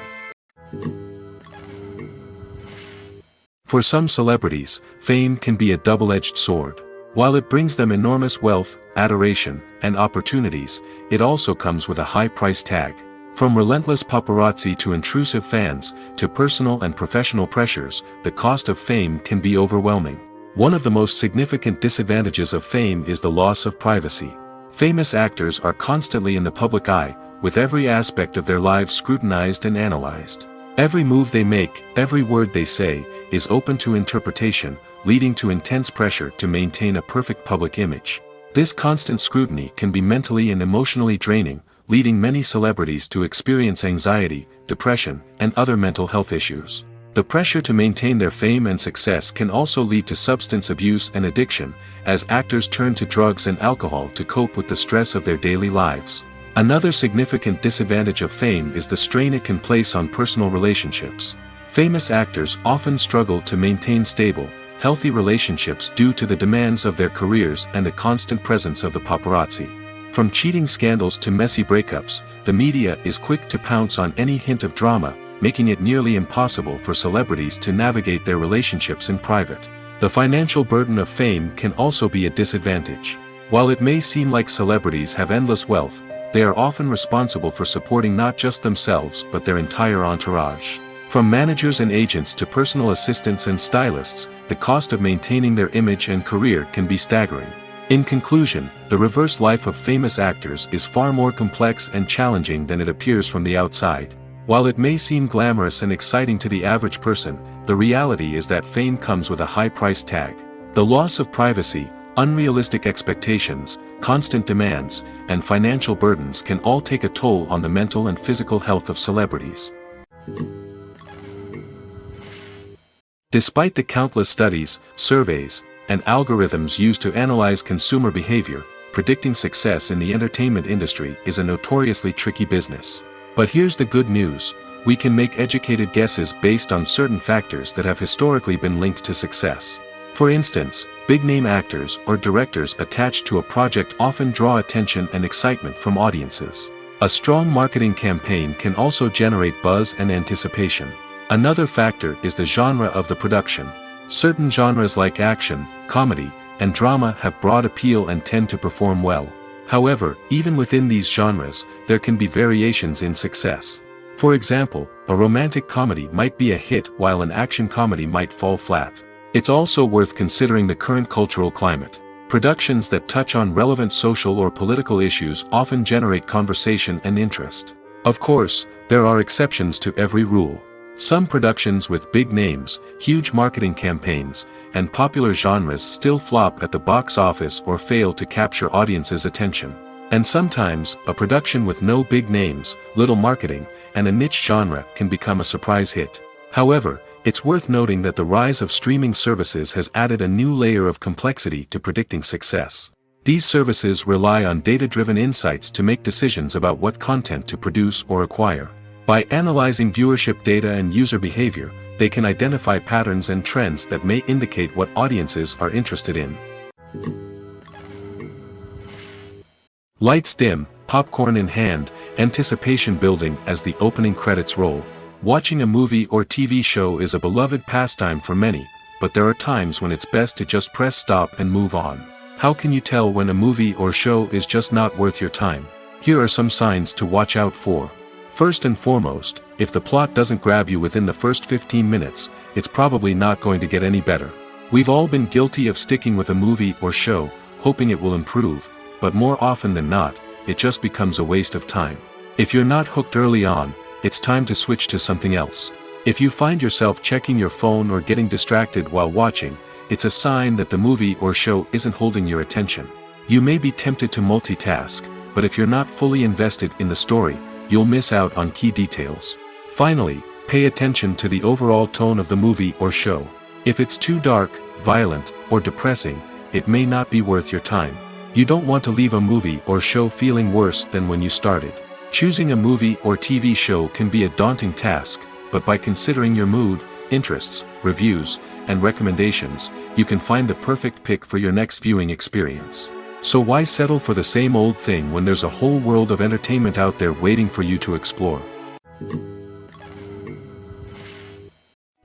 For some celebrities, fame can be a double-edged sword. While it brings them enormous wealth, adoration, and opportunities, it also comes with a high price tag. From relentless paparazzi to intrusive fans, to personal and professional pressures, the cost of fame can be overwhelming. One of the most significant disadvantages of fame is the loss of privacy. Famous actors are constantly in the public eye, with every aspect of their lives scrutinized and analyzed. Every move they make, every word they say, is open to interpretation, leading to intense pressure to maintain a perfect public image. This constant scrutiny can be mentally and emotionally draining, leading many celebrities to experience anxiety, depression, and other mental health issues. The pressure to maintain their fame and success can also lead to substance abuse and addiction, as actors turn to drugs and alcohol to cope with the stress of their daily lives. Another significant disadvantage of fame is the strain it can place on personal relationships. Famous actors often struggle to maintain stable, healthy relationships due to the demands of their careers and the constant presence of the paparazzi. From cheating scandals to messy breakups, the media is quick to pounce on any hint of drama, making it nearly impossible for celebrities to navigate their relationships in private. The financial burden of fame can also be a disadvantage. While it may seem like celebrities have endless wealth, they are often responsible for supporting not just themselves but their entire entourage. From managers and agents to personal assistants and stylists, the cost of maintaining their image and career can be staggering. In conclusion, the reverse life of famous actors is far more complex and challenging than it appears from the outside. While it may seem glamorous and exciting to the average person, the reality is that fame comes with a high price tag. The loss of privacy, unrealistic expectations, constant demands, and financial burdens can all take a toll on the mental and physical health of celebrities. Despite the countless studies, surveys, and algorithms used to analyze consumer behavior, predicting success in the entertainment industry is a notoriously tricky business. But here's the good news: we can make educated guesses based on certain factors that have historically been linked to success. For instance, big-name actors or directors attached to a project often draw attention and excitement from audiences. A strong marketing campaign can also generate buzz and anticipation. Another factor is the genre of the production. Certain genres like action, comedy, and drama have broad appeal and tend to perform well. However, even within these genres, there can be variations in success. For example, a romantic comedy might be a hit while an action comedy might fall flat. It's also worth considering the current cultural climate. Productions that touch on relevant social or political issues often generate conversation and interest. Of course, there are exceptions to every rule. Some productions with big names, huge marketing campaigns, and popular genres still flop at the box office or fail to capture audiences' attention. And sometimes, a production with no big names, little marketing, and a niche genre can become a surprise hit. However, it's worth noting that the rise of streaming services has added a new layer of complexity to predicting success. These services rely on data-driven insights to make decisions about what content to produce or acquire. By analyzing viewership data and user behavior, they can identify patterns and trends that may indicate what audiences are interested in. Lights dim, popcorn in hand, anticipation building as the opening credits roll. Watching a movie or TV show is a beloved pastime for many, but there are times when it's best to just press stop and move on. How can you tell when a movie or show is just not worth your time? Here are some signs to watch out for. First and foremost, if the plot doesn't grab you within the first 15 minutes, it's probably not going to get any better. We've all been guilty of sticking with a movie or show, hoping it will improve, but more often than not, it just becomes a waste of time. If you're not hooked early on, it's time to switch to something else. If you find yourself checking your phone or getting distracted while watching, it's a sign that the movie or show isn't holding your attention. You may be tempted to multitask, but if you're not fully invested in the story, you'll miss out on key details. Finally, pay attention to the overall tone of the movie or show. If it's too dark, violent, or depressing, it may not be worth your time. You don't want to leave a movie or show feeling worse than when you started. Choosing a movie or TV show can be a daunting task, but by considering your mood, interests, reviews, and recommendations, you can find the perfect pick for your next viewing experience. So why settle for the same old thing when there's a whole world of entertainment out there waiting for you to explore?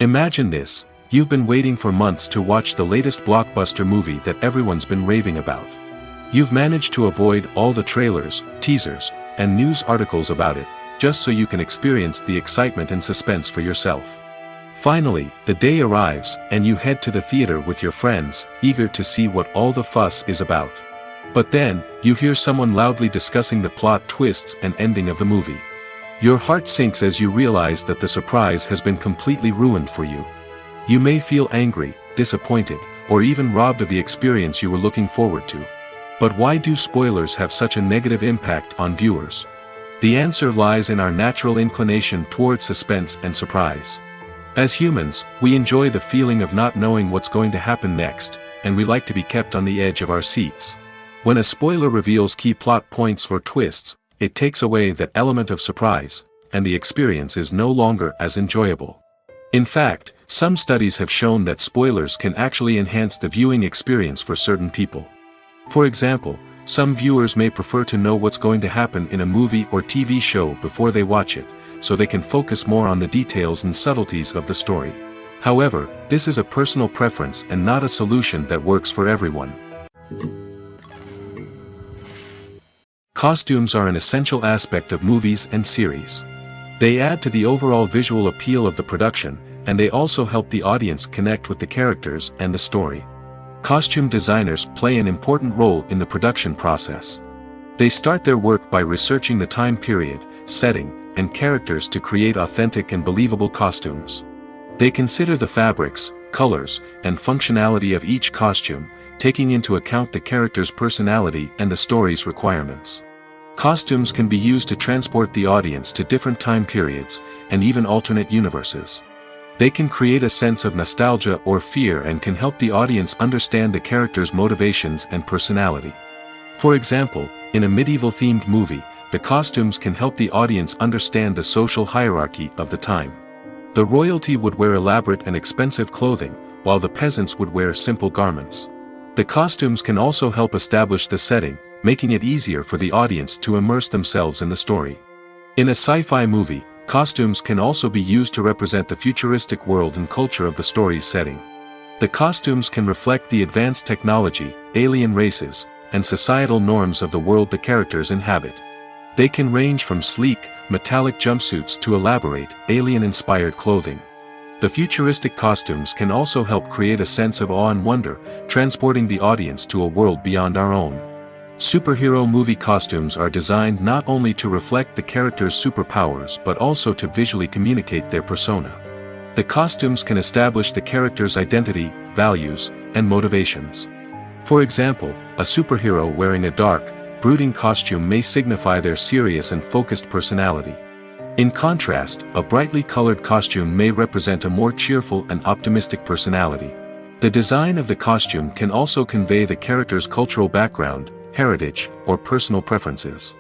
Imagine this: You've been waiting for months to watch the latest blockbuster movie that everyone's been raving about. You've managed to avoid all the trailers, teasers, and news articles about it, just so you can experience the excitement and suspense for yourself. Finally, the day arrives, and you head to the theater with your friends, eager to see what all the fuss is about. But then, you hear someone loudly discussing the plot twists and ending of the movie. Your heart sinks as you realize that the surprise has been completely ruined for you. You may feel angry, disappointed, or even robbed of the experience you were looking forward to. But why do spoilers have such a negative impact on viewers? The answer lies in our natural inclination towards suspense and surprise. As humans, we enjoy the feeling of not knowing what's going to happen next, and we like to be kept on the edge of our seats. When a spoiler reveals key plot points or twists, it takes away that element of surprise, and the experience is no longer as enjoyable. In fact, some studies have shown that spoilers can actually enhance the viewing experience for certain people. For example, some viewers may prefer to know what's going to happen in a movie or TV show before they watch it, so they can focus more on the details and subtleties of the story. However, this is a personal preference and not a solution that works for everyone. Costumes are an essential aspect of movies and series. They add to the overall visual appeal of the production, and they also help the audience connect with the characters and the story. Costume designers play an important role in the production process. They start their work by researching the time period, setting, and characters to create authentic and believable costumes. They consider the fabrics, colors, and functionality of each costume, taking into account the character's personality and the story's requirements. Costumes can be used to transport the audience to different time periods, and even alternate universes. They can create a sense of nostalgia or fear and can help the audience understand the character's motivations and personality. For example, in a medieval-themed movie, the costumes can help the audience understand the social hierarchy of the time. The royalty would wear elaborate and expensive clothing, while the peasants would wear simple garments. The costumes can also help establish the setting, making it easier for the audience to immerse themselves in the story. In a sci-fi movie, costumes can also be used to represent the futuristic world and culture of the story's setting. The costumes can reflect the advanced technology, alien races, and societal norms of the world the characters inhabit. They can range from sleek, metallic jumpsuits to elaborate, alien-inspired clothing. The futuristic costumes can also help create a sense of awe and wonder, transporting the audience to a world beyond our own. Superhero movie costumes are designed not only to reflect the character's superpowers but also to visually communicate their persona. The costumes can establish the character's identity, values, and motivations. For example, a superhero wearing a dark, brooding costume may signify their serious and focused personality. In contrast, a brightly colored costume may represent a more cheerful and optimistic personality. The design of the costume can also convey the character's cultural background, heritage, or personal preferences.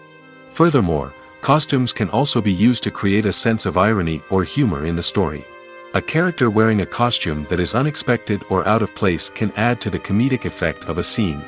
Furthermore, costumes can also be used to create a sense of irony or humor in the story. A character wearing a costume that is unexpected or out of place can add to the comedic effect of a scene.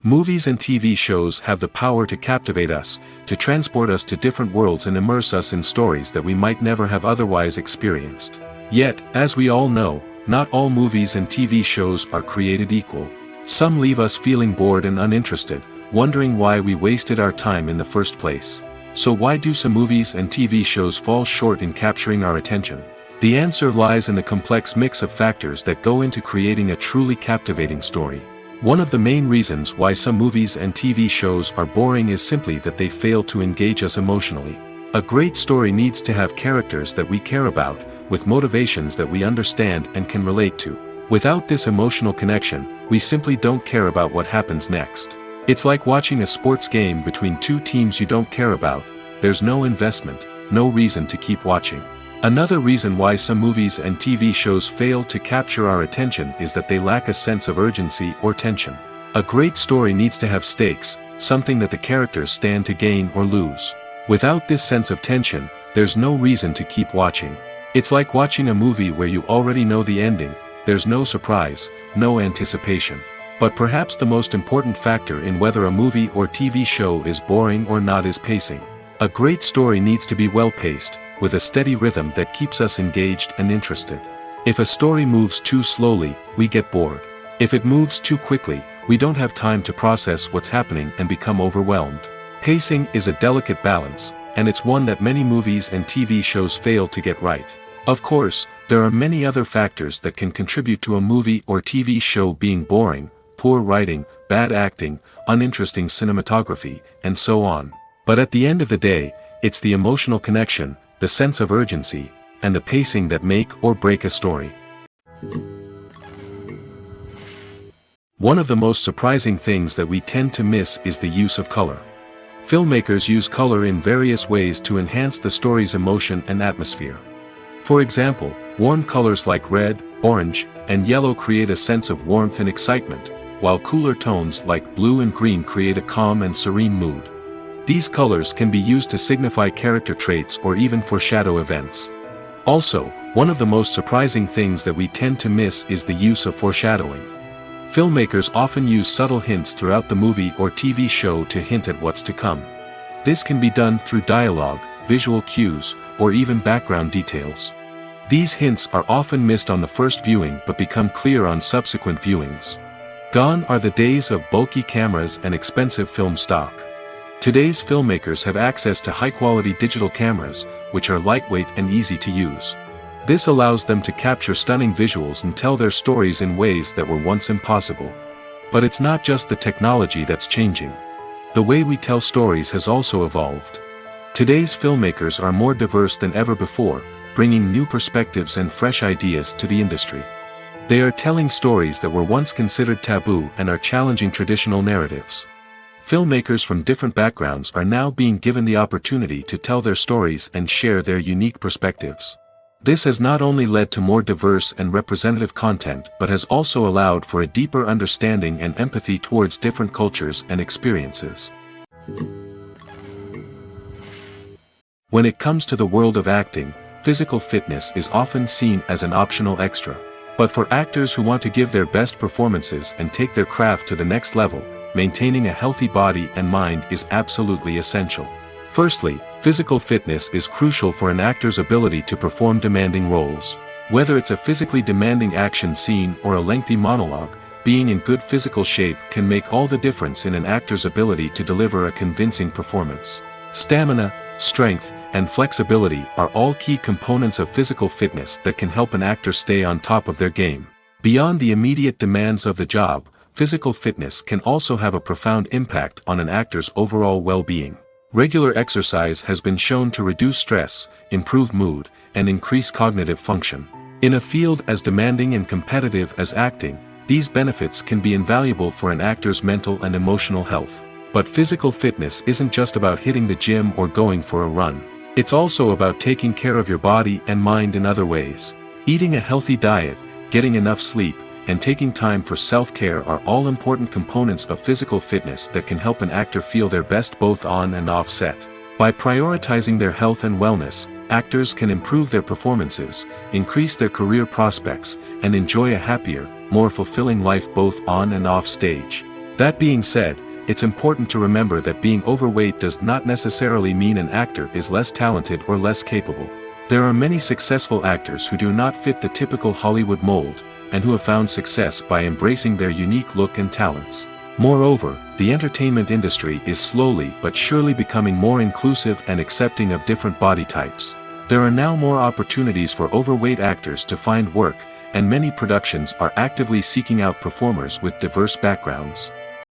Movies and TV shows have the power to captivate us, to transport us to different worlds and immerse us in stories that we might never have otherwise experienced. Yet, as we all know, not all movies and TV shows are created equal. Some leave us feeling bored and uninterested, wondering why we wasted our time in the first place. So why do some movies and TV shows fall short in capturing our attention? The answer lies in the complex mix of factors that go into creating a truly captivating story. One of the main reasons why some movies and TV shows are boring is simply that they fail to engage us emotionally. A great story needs to have characters that we care about, with motivations that we understand and can relate to. Without this emotional connection, we simply don't care about what happens next. It's like watching a sports game between two teams you don't care about. There's no investment, no reason to keep watching. Another reason why some movies and TV shows fail to capture our attention is that they lack a sense of urgency or tension. A great story needs to have stakes, something that the characters stand to gain or lose. Without this sense of tension, there's no reason to keep watching. It's like watching a movie where you already know the ending. There's no surprise, no anticipation. But perhaps the most important factor in whether a movie or TV show is boring or not is pacing. A great story needs to be well paced, with a steady rhythm that keeps us engaged and interested. If a story moves too slowly, we get bored. If it moves too quickly, we don't have time to process what's happening and become overwhelmed. Pacing is a delicate balance, and it's one that many movies and TV shows fail to get right. Of course, there are many other factors that can contribute to a movie or TV show being boring: poor writing, bad acting, uninteresting cinematography, and so on. But at the end of the day, it's the emotional connection, the sense of urgency, and the pacing that make or break a story. One of the most surprising things that we tend to miss is the use of color. Filmmakers use color in various ways to enhance the story's emotion and atmosphere. For example, warm colors like red, orange, and yellow create a sense of warmth and excitement, while cooler tones like blue and green create a calm and serene mood. These colors can be used to signify character traits or even foreshadow events. Also, one of the most surprising things that we tend to miss is the use of foreshadowing. Filmmakers often use subtle hints throughout the movie or TV show to hint at what's to come. This can be done through dialogue, visual cues, or even background details. These hints are often missed on the first viewing but become clear on subsequent viewings. Gone are the days of bulky cameras and expensive film stock. Today's filmmakers have access to high-quality digital cameras, which are lightweight and easy to use. This allows them to capture stunning visuals and tell their stories in ways that were once impossible. But it's not just the technology that's changing. The way we tell stories has also evolved. Today's filmmakers are more diverse than ever before, bringing new perspectives and fresh ideas to the industry. They are telling stories that were once considered taboo and are challenging traditional narratives. Filmmakers from different backgrounds are now being given the opportunity to tell their stories and share their unique perspectives. This has not only led to more diverse and representative content but has also allowed for a deeper understanding and empathy towards different cultures and experiences. When it comes to the world of acting, physical fitness is often seen as an optional extra. But for actors who want to give their best performances and take their craft to the next level, maintaining a healthy body and mind is absolutely essential. Firstly, physical fitness is crucial for an actor's ability to perform demanding roles. Whether it's a physically demanding action scene or a lengthy monologue, being in good physical shape can make all the difference in an actor's ability to deliver a convincing performance. Stamina, strength, and flexibility are all key components of physical fitness that can help an actor stay on top of their game. Beyond the immediate demands of the job, physical fitness can also have a profound impact on an actor's overall well-being. Regular exercise has been shown to reduce stress, improve mood, and increase cognitive function. In a field as demanding and competitive as acting, these benefits can be invaluable for an actor's mental and emotional health. But physical fitness isn't just about hitting the gym or going for a run. It's also about taking care of your body and mind in other ways. Eating a healthy diet, getting enough sleep, and taking time for self-care are all important components of physical fitness that can help an actor feel their best both on and off set. By prioritizing their health and wellness, actors can improve their performances, increase their career prospects, and enjoy a happier, more fulfilling life both on and off stage. That being said, it's important to remember that being overweight does not necessarily mean an actor is less talented or less capable. There are many successful actors who do not fit the typical Hollywood mold, and who have found success by embracing their unique look and talents. Moreover, the entertainment industry is slowly but surely becoming more inclusive and accepting of different body types. There are now more opportunities for overweight actors to find work, and many productions are actively seeking out performers with diverse backgrounds.